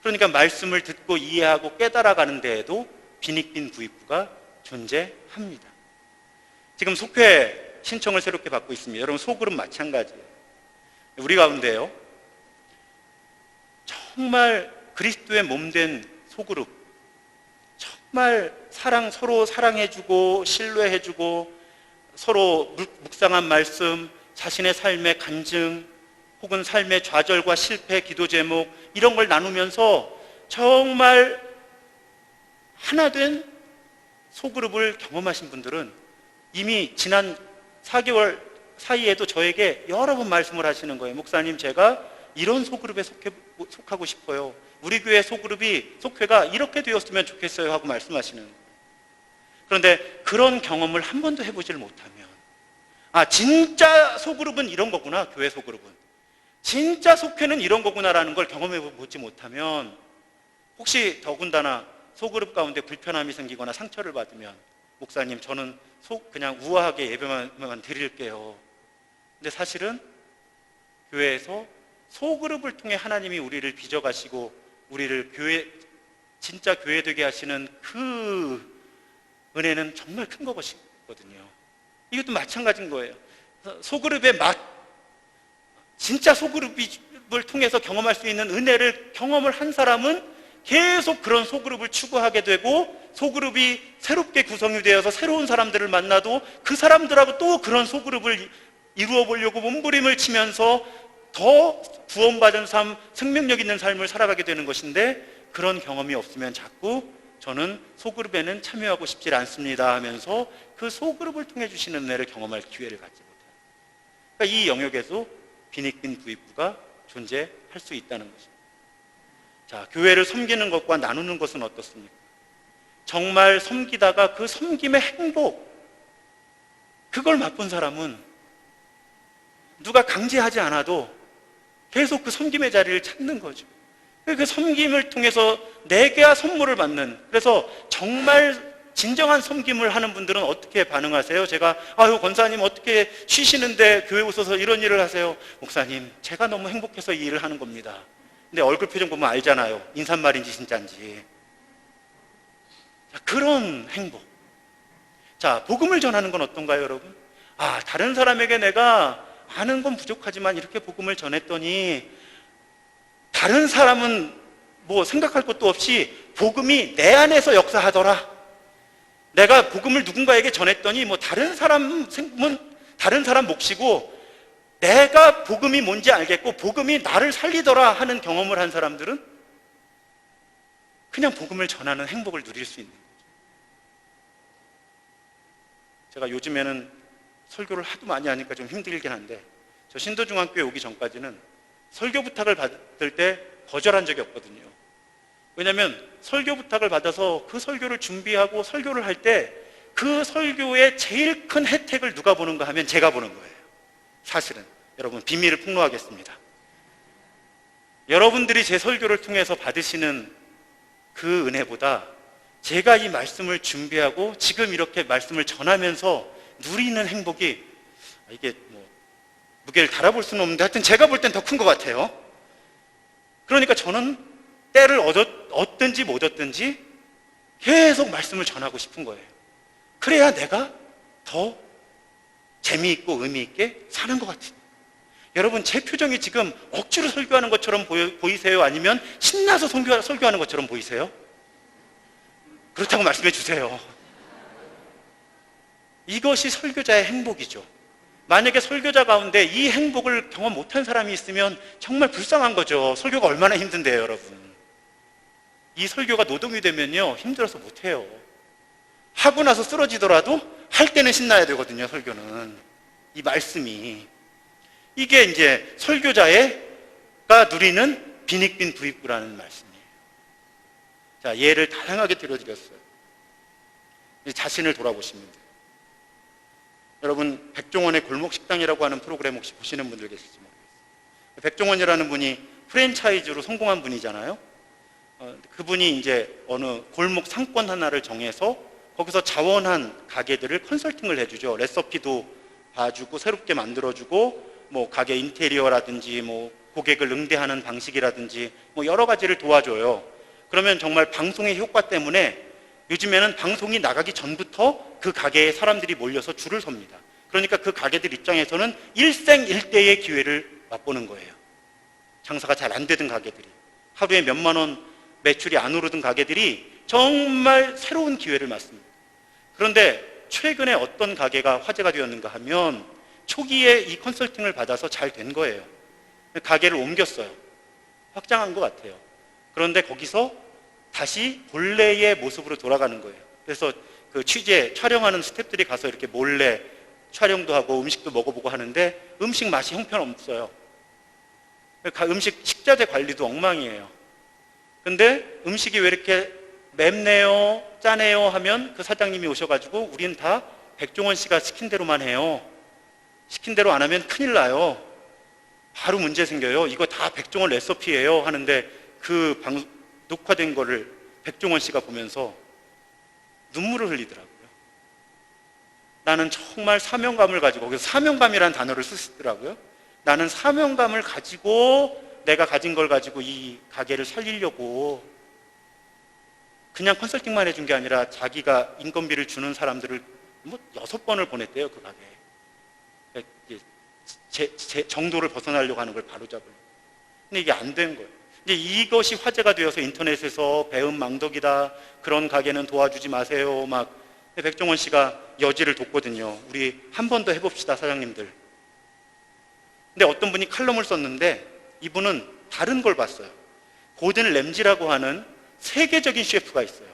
그러니까 말씀을 듣고 이해하고 깨달아가는 데에도 빈익빈 부익부가 존재합니다. 지금 속회 신청을 새롭게 받고 있습니다. 여러분, 소그룹 마찬가지예요. 우리 가운데요, 정말 그리스도의 몸된 소그룹, 정말 서로 사랑해주고 신뢰해주고 서로 묵상한 말씀, 자신의 삶의 간증 혹은 삶의 좌절과 실패, 기도 제목, 이런 걸 나누면서 정말 하나 된 소그룹을 경험하신 분들은 이미 지난 4개월 사이에도 저에게 여러 번 말씀을 하시는 거예요. 목사님, 제가 이런 소그룹에 속하고 싶어요. 우리 교회 속회가 이렇게 되었으면 좋겠어요 하고 말씀하시는 거예요. 그런데 그런 경험을 한 번도 해보질 못하면, 진짜 소그룹은 이런 거구나, 교회 소그룹은. 진짜 속회는 이런 거구나라는 걸 경험해보지 못하면, 혹시 더군다나 소그룹 가운데 불편함이 생기거나 상처를 받으면, 목사님, 저는 그냥 우아하게 예배만 드릴게요. 근데 사실은 교회에서 소그룹을 통해 하나님이 우리를 빚어가시고 우리를 진짜 교회 되게 하시는 그 은혜는 정말 큰 것이거든요. 이것도 마찬가지인 거예요. 소그룹의 맛, 진짜 소그룹을 통해서 경험할 수 있는 은혜를 경험을 한 사람은 계속 그런 소그룹을 추구하게 되고, 소그룹이 새롭게 구성이 되어서 새로운 사람들을 만나도 그 사람들하고 또 그런 소그룹을 이루어 보려고 몸부림을 치면서 더 구원받은 삶, 생명력 있는 삶을 살아가게 되는 것인데, 그런 경험이 없으면 자꾸 저는 소그룹에는 참여하고 싶지 않습니다 하면서 그 소그룹을 통해 주시는 은혜를 경험할 기회를 갖지 못해요. 그러니까 이 영역에서 빈익빈 부익부가 존재할 수 있다는 것입니다. 자, 교회를 섬기는 것과 나누는 것은 어떻습니까? 정말 섬기다가 그 섬김의 행복, 그걸 맛본 사람은 누가 강제하지 않아도 계속 그 섬김의 자리를 찾는 거죠. 그 섬김을 통해서 내게야 선물을 받는, 그래서 정말 진정한 섬김을 하는 분들은 어떻게 반응하세요? 제가 권사님 어떻게 쉬시는데 교회 오셔서 이런 일을 하세요? 목사님, 제가 너무 행복해서 이 일을 하는 겁니다. 근데 얼굴 표정 보면 알잖아요. 인사말인지 진짜인지. 자, 그런 행복. 자, 복음을 전하는 건 어떤가요, 여러분? 다른 사람에게 내가 아는 건 부족하지만 이렇게 복음을 전했더니 다른 사람은 생각할 것도 없이 복음이 내 안에서 역사하더라. 내가 복음을 누군가에게 전했더니 다른 사람 몫이고 내가 복음이 뭔지 알겠고 복음이 나를 살리더라 하는 경험을 한 사람들은 그냥 복음을 전하는 행복을 누릴 수 있는 거죠. 제가 요즘에는 설교를 하도 많이 하니까 좀 힘들긴 한데, 저 신도중학교에 오기 전까지는 설교 부탁을 받을 때 거절한 적이 없거든요. 왜냐하면 설교 부탁을 받아서 그 설교를 준비하고 설교를 할 때 그 설교의 제일 큰 혜택을 누가 보는가 하면 제가 보는 거예요. 사실은 여러분, 비밀을 폭로하겠습니다. 여러분들이 제 설교를 통해서 받으시는 그 은혜보다 제가 이 말씀을 준비하고 지금 이렇게 말씀을 전하면서 누리는 행복이, 이게 뭐 무게를 달아볼 수는 없는데 하여튼 제가 볼 땐 더 큰 것 같아요. 그러니까 저는 때를 얻든지 못 얻든지 계속 말씀을 전하고 싶은 거예요. 그래야 내가 더 재미있고 의미있게 사는 것 같아요. 여러분, 제 표정이 지금 억지로 설교하는 것처럼 보이세요? 아니면 신나서 설교하는 것처럼 보이세요? 그렇다고 말씀해 주세요. 이것이 설교자의 행복이죠. 만약에 설교자 가운데 이 행복을 경험 못한 사람이 있으면 정말 불쌍한 거죠. 설교가 얼마나 힘든데요, 여러분. 이 설교가 노동이 되면요, 힘들어서 못해요. 하고 나서 쓰러지더라도 할 때는 신나야 되거든요, 설교는. 이 말씀이. 이게 이제 설교자가 누리는 빈익빈 부익부라는 말씀이에요. 자, 예를 다양하게 들어드렸어요. 자신을 돌아보시면 돼요. 여러분, 백종원의 골목식당이라고 하는 프로그램 혹시 보시는 분들 계실지 모르겠어요. 백종원이라는 분이 프랜차이즈로 성공한 분이잖아요. 그분이 이제 어느 골목 상권 하나를 정해서 거기서 자원한 가게들을 컨설팅을 해주죠. 레시피도 봐주고 새롭게 만들어주고 뭐 가게 인테리어라든지 뭐 고객을 응대하는 방식이라든지 뭐 여러 가지를 도와줘요. 그러면 정말 방송의 효과 때문에 요즘에는 방송이 나가기 전부터 그 가게에 사람들이 몰려서 줄을 섭니다. 그러니까 그 가게들 입장에서는 일생일대의 기회를 맛보는 거예요. 장사가 잘 안 되던 가게들이, 하루에 몇만 원 매출이 안 오르던 가게들이 정말 새로운 기회를 맞습니다. 그런데 최근에 어떤 가게가 화제가 되었는가 하면 초기에 이 컨설팅을 받아서 잘 된 거예요. 가게를 옮겼어요. 확장한 것 같아요. 그런데 거기서 다시 본래의 모습으로 돌아가는 거예요. 그래서 그 촬영하는 스태프들이 가서 이렇게 몰래 촬영도 하고 음식도 먹어보고 하는데 음식 맛이 형편없어요. 식자재 관리도 엉망이에요. 근데 음식이 왜 이렇게 맵네요, 짜네요 하면 그 사장님이 오셔가지고 우린 다 백종원 씨가 시킨 대로만 해요. 시킨 대로 안 하면 큰일 나요. 바로 문제 생겨요. 이거 다 백종원 레시피예요 하는데 그 녹화된 거를 백종원 씨가 보면서 눈물을 흘리더라고요. 나는 정말 사명감을 가지고, 거기서 사명감이라는 단어를 쓰시더라고요. 나는 사명감을 가지고 내가 가진 걸 가지고 이 가게를 살리려고 그냥 컨설팅만 해준 게 아니라 자기가 인건비를 주는 사람들을 뭐 6번을 보냈대요, 그 가게에. 정도를 벗어나려고 하는 걸 바로잡으려고. 근데 이게 안 된 거예요. 이제 이것이 화제가 되어서 인터넷에서 배은망덕이다, 그런 가게는 도와주지 마세요, 막. 백종원 씨가 여지를 뒀거든요. 우리 한 번 더 해봅시다, 사장님들. 근데 어떤 분이 칼럼을 썼는데 이분은 다른 걸 봤어요. 고든 램지라고 하는 세계적인 셰프가 있어요.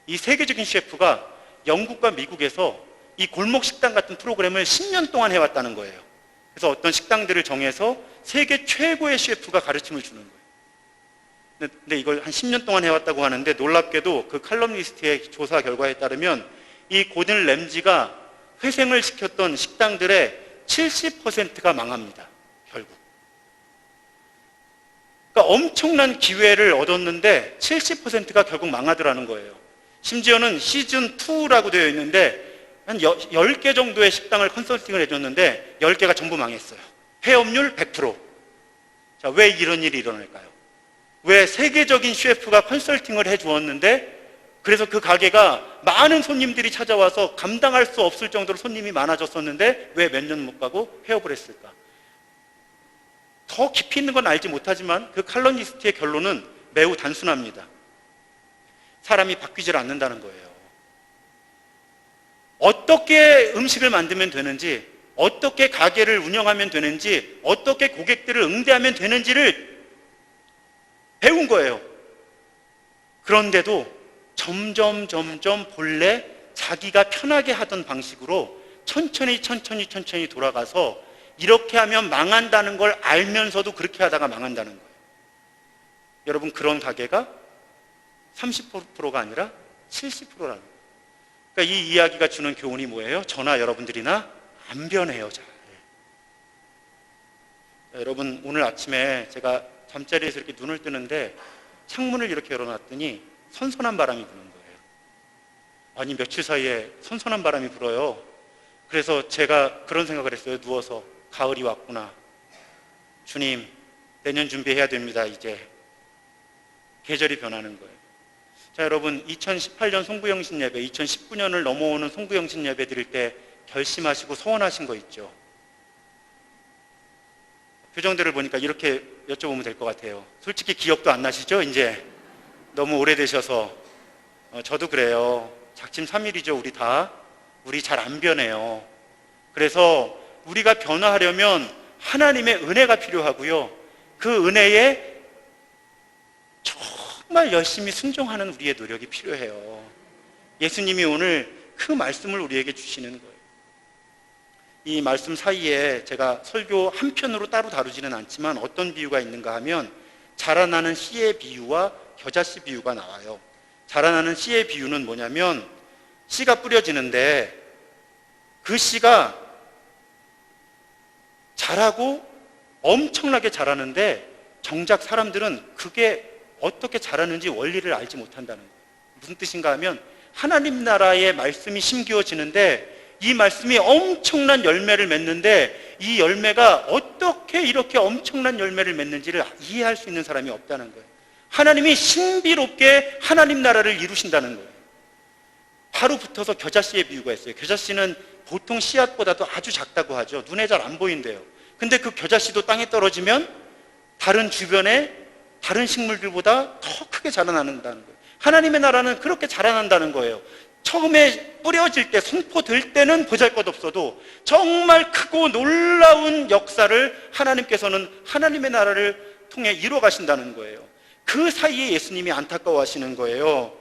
이 세계적인 셰프가 영국과 미국에서 이 골목 식당 같은 프로그램을 10년 동안 해왔다는 거예요. 그래서 어떤 식당들을 정해서 세계 최고의 셰프가 가르침을 주는 거예요. 근데 이걸 한 10년 동안 해왔다고 하는데 놀랍게도 그 칼럼니스트의 조사 결과에 따르면 이 고든 램지가 회생을 시켰던 식당들의 70%가 망합니다, 결국. 그러니까 엄청난 기회를 얻었는데 70%가 결국 망하더라는 거예요. 심지어는 시즌2라고 되어 있는데 한 10개 정도의 식당을 컨설팅을 해줬는데 10개가 전부 망했어요. 폐업률 100%. 자, 왜 이런 일이 일어날까요? 왜 세계적인 셰프가 컨설팅을 해주었는데 그래서 그 가게가 많은 손님들이 찾아와서 감당할 수 없을 정도로 손님이 많아졌었는데 왜 몇 년 못 가고 폐업을 했을까? 더 깊이 있는 건 알지 못하지만 그 칼럼니스트의 결론은 매우 단순합니다. 사람이 바뀌질 않는다는 거예요. 어떻게 음식을 만들면 되는지, 어떻게 가게를 운영하면 되는지, 어떻게 고객들을 응대하면 되는지를 배운 거예요. 그런데도 점점 본래 자기가 편하게 하던 방식으로 천천히 돌아가서 이렇게 하면 망한다는 걸 알면서도 그렇게 하다가 망한다는 거예요. 여러분, 그런 가게가 30%가 아니라 70%라는 거예요. 그러니까 이 이야기가 주는 교훈이 뭐예요? 저나 여러분들이나 안 변해요, 잘. 여러분, 오늘 아침에 제가 잠자리에서 이렇게 눈을 뜨는데 창문을 이렇게 열어놨더니 선선한 바람이 부는 거예요. 아니, 며칠 사이에 선선한 바람이 불어요. 그래서 제가 그런 생각을 했어요. 누워서. 가을이 왔구나. 주님, 내년 준비해야 됩니다, 이제. 계절이 변하는 거예요. 자, 여러분, 2018년 송구영신 예배, 2019년을 넘어오는 송구영신 예배 드릴 때 결심하시고 소원하신 거 있죠? 표정들을 보니까 이렇게 여쭤보면 될 것 같아요. 솔직히 기억도 안 나시죠? 이제 너무 오래되셔서. 저도 그래요. 작심삼일이죠, 우리 다. 우리 잘 안 변해요. 그래서 우리가 변화하려면 하나님의 은혜가 필요하고요. 그 은혜에 정말 열심히 순종하는 우리의 노력이 필요해요. 예수님이 오늘 그 말씀을 우리에게 주시는 거예요. 이 말씀 사이에 제가 설교 한 편으로 따로 다루지는 않지만 어떤 비유가 있는가 하면 자라나는 씨의 비유와 겨자씨 비유가 나와요. 자라나는 씨의 비유는 뭐냐면 씨가 뿌려지는데 그 씨가 자라고 엄청나게 자라는데 정작 사람들은 그게 어떻게 자라는지 원리를 알지 못한다는 거예요. 무슨 뜻인가 하면 하나님 나라의 말씀이 심기어지는데 이 말씀이 엄청난 열매를 맺는데 이 열매가 어떻게 이렇게 엄청난 열매를 맺는지를 이해할 수 있는 사람이 없다는 거예요. 하나님이 신비롭게 하나님 나라를 이루신다는 거예요. 바로 붙어서 겨자씨의 비유가 있어요. 겨자씨는 보통 씨앗보다도 아주 작다고 하죠. 눈에 잘 안 보인대요. 근데 그 겨자씨도 땅에 떨어지면 다른 주변에 다른 식물들보다 더 크게 자라난다는 거예요. 하나님의 나라는 그렇게 자라난다는 거예요. 처음에 뿌려질 때, 선포될 때는 보잘것없어도 정말 크고 놀라운 역사를 하나님께서는 하나님의 나라를 통해 이루어 가신다는 거예요. 그 사이에 예수님이 안타까워하시는 거예요.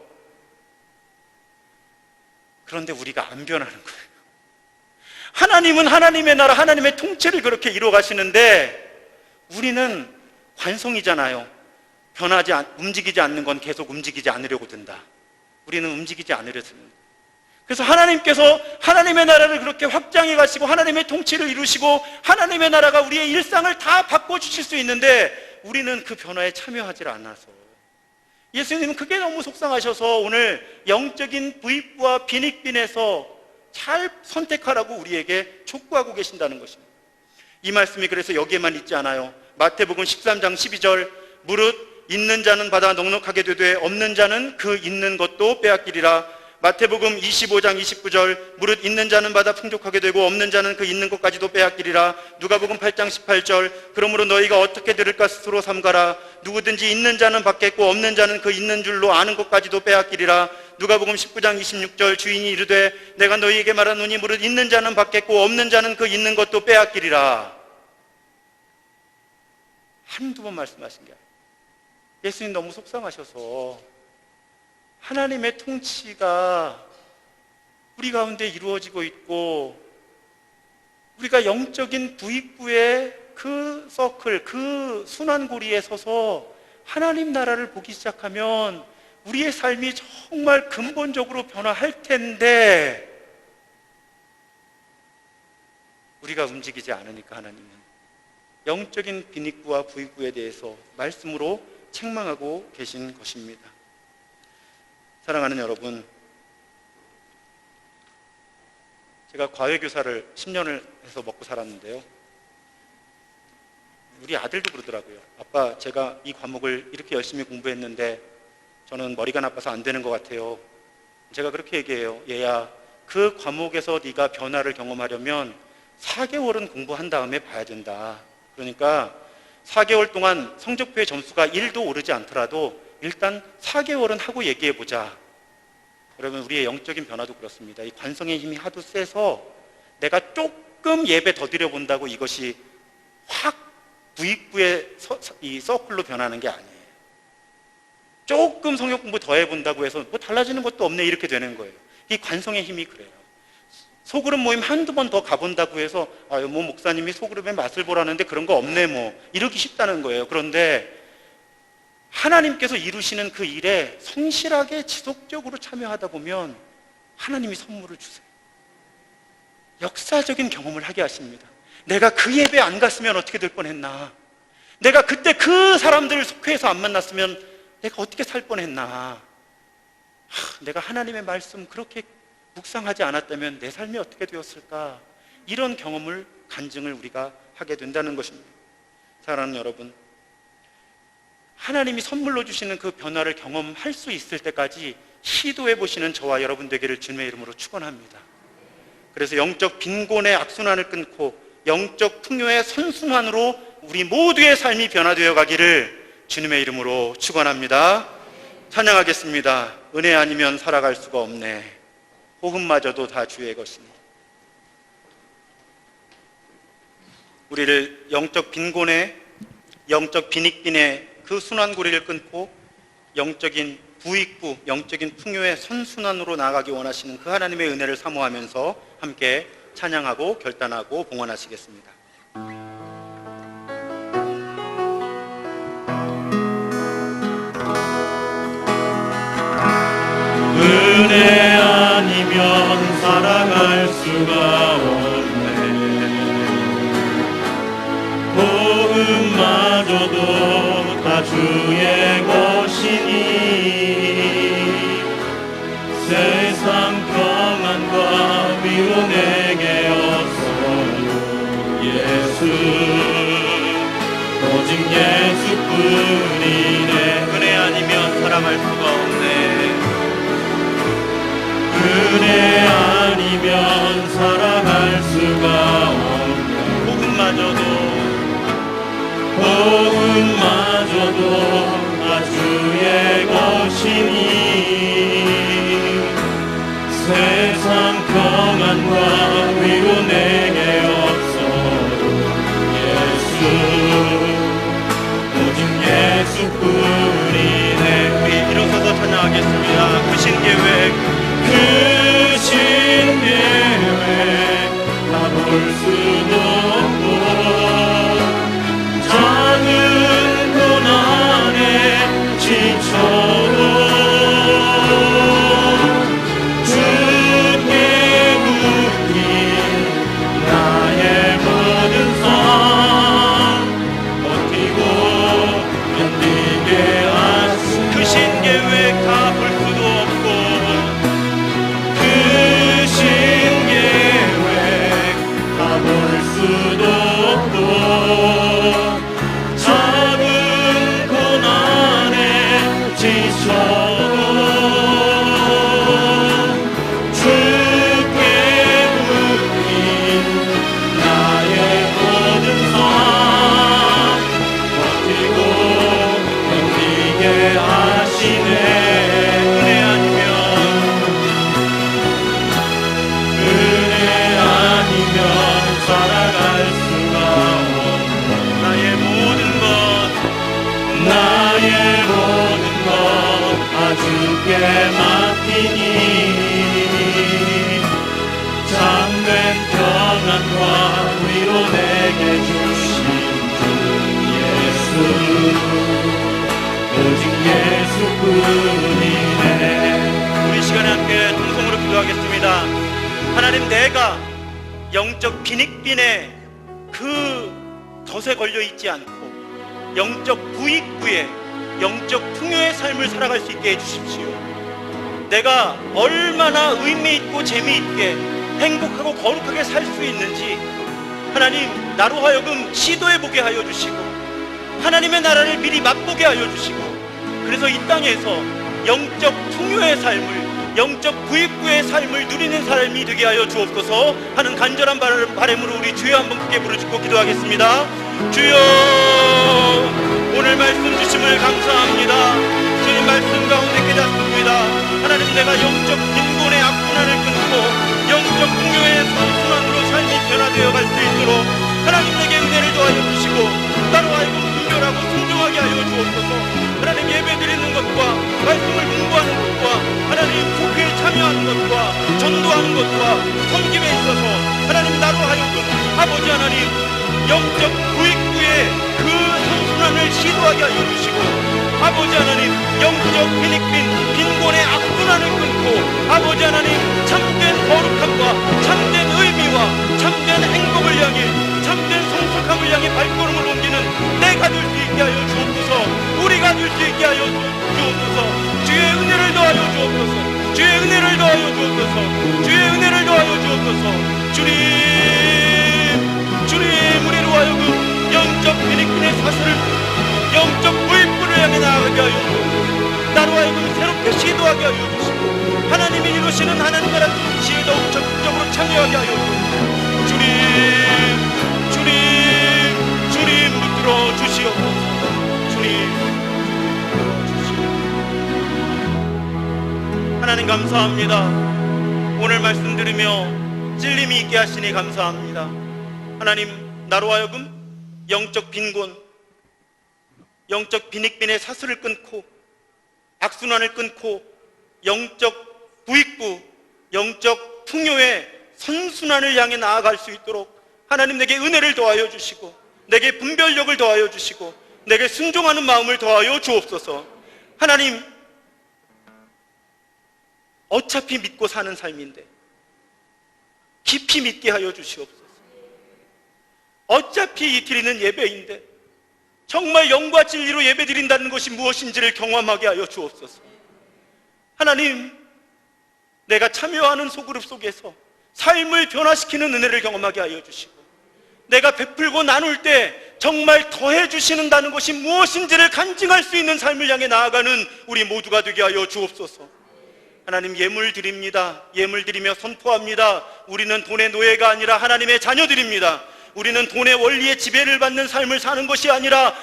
그런데 우리가 안 변하는 거예요. 하나님은 하나님의 나라, 하나님의 통치를 그렇게 이루어 가시는데 우리는 관성이잖아요. 움직이지 않는 건 계속 움직이지 않으려고 든다. 우리는 움직이지 않으려 듭니다. 그래서 하나님께서 하나님의 나라를 그렇게 확장해 가시고 하나님의 통치를 이루시고 하나님의 나라가 우리의 일상을 다 바꿔주실 수 있는데 우리는 그 변화에 참여하지 않아서 예수님은 그게 너무 속상하셔서 오늘 영적인 부익부와 빈익빈에서 잘 선택하라고 우리에게 촉구하고 계신다는 것입니다. 이 말씀이 그래서 여기에만 있지 않아요. 마태복음 13장 12절 무릇 있는 자는 받아 넉넉하게 되되 없는 자는 그 있는 것도 빼앗기리라. 마태복음 25장 29절 무릇 있는 자는 받아 풍족하게 되고 없는 자는 그 있는 것까지도 빼앗기리라. 누가복음 8장 18절 그러므로 너희가 어떻게 들을까 스스로 삼가라. 누구든지 있는 자는 받겠고 없는 자는 그 있는 줄로 아는 것까지도 빼앗기리라. 누가복음 19장 26절 주인이 이르되 내가 너희에게 말하노니 무릇 있는 자는 받겠고 없는 자는 그 있는 것도 빼앗기리라. 한두 번 말씀하신 게 아니에요. 예수님 너무 속상하셔서 하나님의 통치가 우리 가운데 이루어지고 있고 우리가 영적인 부익부의 그 서클, 그 순환고리에 서서 하나님 나라를 보기 시작하면 우리의 삶이 정말 근본적으로 변화할 텐데 우리가 움직이지 않으니까 하나님은 영적인 빈익부와 부익부에 대해서 말씀으로 책망하고 계신 것입니다. 사랑하는 여러분, 제가 과외교사를 10년을 해서 먹고 살았는데요. 우리 아들도 그러더라고요. 아빠, 제가 이 과목을 이렇게 열심히 공부했는데 저는 머리가 나빠서 안 되는 것 같아요. 제가 그렇게 얘기해요. 얘야, 그 과목에서 네가 변화를 경험하려면 4개월은 공부한 다음에 봐야 된다. 그러니까 4개월 동안 성적표의 점수가 1도 오르지 않더라도 일단 4개월은 하고 얘기해보자. 여러분, 우리의 영적인 변화도 그렇습니다. 이 관성의 힘이 하도 세서 내가 조금 예배 더 드려본다고 이것이 확 부익부의 이 서클로 변하는 게 아니에요. 조금 성경 공부 더 해본다고 해서 뭐 달라지는 것도 없네 이렇게 되는 거예요. 이 관성의 힘이 그래요. 소그룹 모임 한두 번 더 가본다고 해서 뭐 목사님이 소그룹의 맛을 보라는데 그런 거 없네 뭐 이러기 쉽다는 거예요. 그런데 하나님께서 이루시는 그 일에 성실하게 지속적으로 참여하다 보면 하나님이 선물을 주세요. 역사적인 경험을 하게 하십니다. 내가 그 예배 안 갔으면 어떻게 될 뻔했나, 내가 그때 그 사람들을 속회에서 안 만났으면 내가 어떻게 살 뻔했나, 내가 하나님의 말씀 그렇게 묵상하지 않았다면 내 삶이 어떻게 되었을까, 이런 경험을 간증을 우리가 하게 된다는 것입니다. 사랑하는 여러분, 하나님이 선물로 주시는 그 변화를 경험할 수 있을 때까지 시도해 보시는 저와 여러분 되기를 주님의 이름으로 축원합니다. 그래서 영적 빈곤의 악순환을 끊고 영적 풍요의 선순환으로 우리 모두의 삶이 변화되어 가기를 주님의 이름으로 축원합니다. 찬양하겠습니다. 은혜 아니면 살아갈 수가 없네. 호흡마저도 다 주의 것이니. 우리를 영적 빈곤의, 영적 빈익빈의 그 순환고리를 끊고 영적인 부익부, 영적인 풍요의 선순환으로 나아가기 원하시는 그 하나님의 은혜를 사모하면서 함께 찬양하고 결단하고 봉헌하시겠습니다. 은혜 아니면 살아갈 수가 없네. 복음마저도 다 주의 것이니 세상 평안과 위로 내게 없어요. 예수, 오직 예수뿐이네. 은혜 아니면 살아갈 수가 없네. 은혜 아니면 살아갈 수가 없네. 복음마저도 다 주의 것이니 세상 평안과 위로 내게 없어도 예수, 오직 예수뿐이네. 우리 일어서서 찬양하겠습니다. 크신 계획, 크신 계획 다 볼 수도 없고 작은 고난에 지쳐도 주께 묶인 나의 모든 삶 버티고 견디게 하신 크신 계획 다 볼 수도 없고 크신 계획 다 볼 수도 없고 작은 고난에 지쳐도 주께 묶인 나의 모든 삶 버티고 견디게 하시네. 은혜 아니면 살아갈 수가 없네. 나의 모든 것 다 주께 맡기니 참된 평안과 위로 내게 주신 주 예수, 오직 예수뿐이네. 우리 시간에 함께 통성으로 기도하겠습니다. 하나님, 내가 영적 빈익빈의 그 덫에 걸려 있지 않고 영적 부익부의, 영적 풍요의 삶을 살아갈 수 있게 해주십시오. 내가 얼마나 의미있고 재미있게 행복하고 거룩하게 살 수 있는지 하나님, 나로 하여금 시도해보게 하여 주시고 하나님의 나라를 미리 맛보게 하여 주시고, 그래서 이 땅에서 영적 풍요의 삶을, 영적 부익부의 삶을 누리는 삶이 되게 하여 주옵소서 하는 간절한 바람으로 우리 주여 한번 크게 부르짖고 기도하겠습니다. 주여, 오늘 말씀 주심을 감사합니다. 주님 말씀 가운데 깨닫습니다. 하나님, 내가 영적 빈곤의 악순환을 끊고 영적 풍요의 선순환으로 삶이 변화되어 갈 수 있도록 하나님 내게 은혜를 더하여 주시고 나로 하여금 분별하고 순종하게 하여 주옵소서. 하나님 예배 드리는 것과 말씀을 공부하는 것과 하나님 국회에 참여하는 것과 전도하는 것과 섬김에 있어서 하나님 나로 하여금 아버지 하나님 영적 부익부의 그 선순환을 시도하게 하여 주시고 아버지 하나님 영적 빈곤의 악순환을 끊고 아버지 하나님 참된 거룩함과 참된 의미와 참된 행복을 향해 참된 성숙함을 향해 발걸음을 옮기는 내가 될 수 있게 하여 주옵소서. 우리가 될 수 있게 하여 주옵소서. 주의 은혜를 더하여 주옵소서. 주의 은혜를 더하여 주옵소서. 주의 은혜를 더하여 주옵소서. 주님 우리로 하여금 영적 빈익빈의 사슬을 영적 부익부를 향해 나아가게 하여 주옵소서. 나로 하여금 새롭게 시도하게 하여 주시고 하나님이 이루시는 하나님 나라 통치에 더욱 적극적으로 참여하게 하여 주옵소서. 주님 붙들어 주시옵소서. 하나님 감사합니다. 오늘 말씀 들으며 찔림이 있게 하시니 감사합니다. 하나님 나로 하여금 영적 빈곤 영적 빈익빈의 사슬을 끊고 악순환을 끊고 영적 부익부 영적 풍요의 선순환을 향해 나아갈 수 있도록 하나님 내게 은혜를 더하여 주시고 내게 분별력을 더하여 주시고 내게 순종하는 마음을 더하여 주옵소서. 하나님 어차피 믿고 사는 삶인데 깊이 믿게 하여 주시옵소서. 어차피 이 드리는 예배인데 정말 영과 진리로 예배 드린다는 것이 무엇인지를 경험하게 하여 주옵소서. 하나님 내가 참여하는 소그룹 속에서 삶을 변화시키는 은혜를 경험하게 하여 주시고 내가 베풀고 나눌 때 정말 더해 주시는다는 것이 무엇인지를 간증할 수 있는 삶을 향해 나아가는 우리 모두가 되게 하여 주옵소서. 하나님 예물 드립니다. 예물 드리며 선포합니다. 우리는 돈의 노예가 아니라 하나님의 자녀들입니다. 우리는 돈의 원리의 지배를 받는 삶을 사는 것이 아니라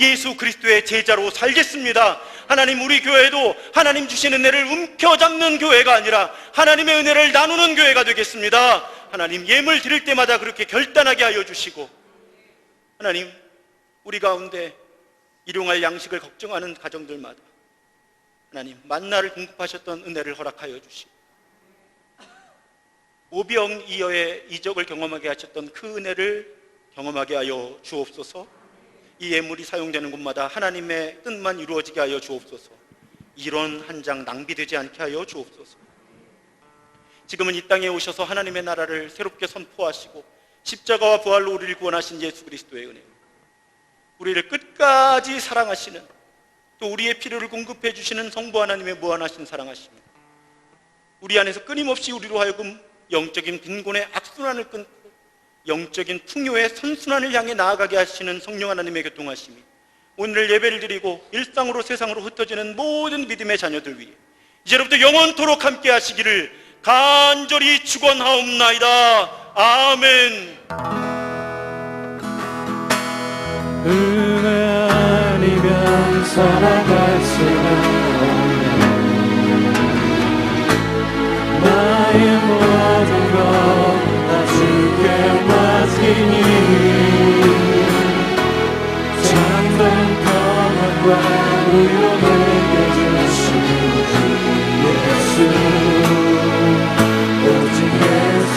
예수 그리스도의 제자로 살겠습니다. 하나님 우리 교회도 하나님 주시는 은혜를 움켜잡는 교회가 아니라 하나님의 은혜를 나누는 교회가 되겠습니다. 하나님 예물 드릴 때마다 그렇게 결단하게 하여 주시고 하나님 우리 가운데 일용할 양식을 걱정하는 가정들마다 하나님 만나를 공급하셨던 은혜를 허락하여 주시고 오병이어의 이적을 경험하게 하셨던 그 은혜를 경험하게 하여 주옵소서. 이 예물이 사용되는 곳마다 하나님의 뜻만 이루어지게 하여 주옵소서. 이런 한 장 낭비되지 않게 하여 주옵소서. 지금은 이 땅에 오셔서 하나님의 나라를 새롭게 선포하시고 십자가와 부활로 우리를 구원하신 예수 그리스도의 은혜, 우리를 끝까지 사랑하시는 또 우리의 필요를 공급해 주시는 성부 하나님의 무한하신 사랑하심이 우리 안에서 끊임없이 우리로 하여금 영적인 빈곤의 악순환을 끊고 영적인 풍요의 선순환을 향해 나아가게 하시는 성령 하나님의 교통하심이 오늘 예배를 드리고 일상으로 세상으로 흩어지는 모든 믿음의 자녀들 위해 이제로부터 영원토록 함께 하시기를 간절히 축원하옵나이다. 아멘. 은혜 아니면 살아갈 수가 없네. 나의 모든 것 다 주께 맡기니 참된 평안과 위로 내게 주시는 주 예수 오직 예수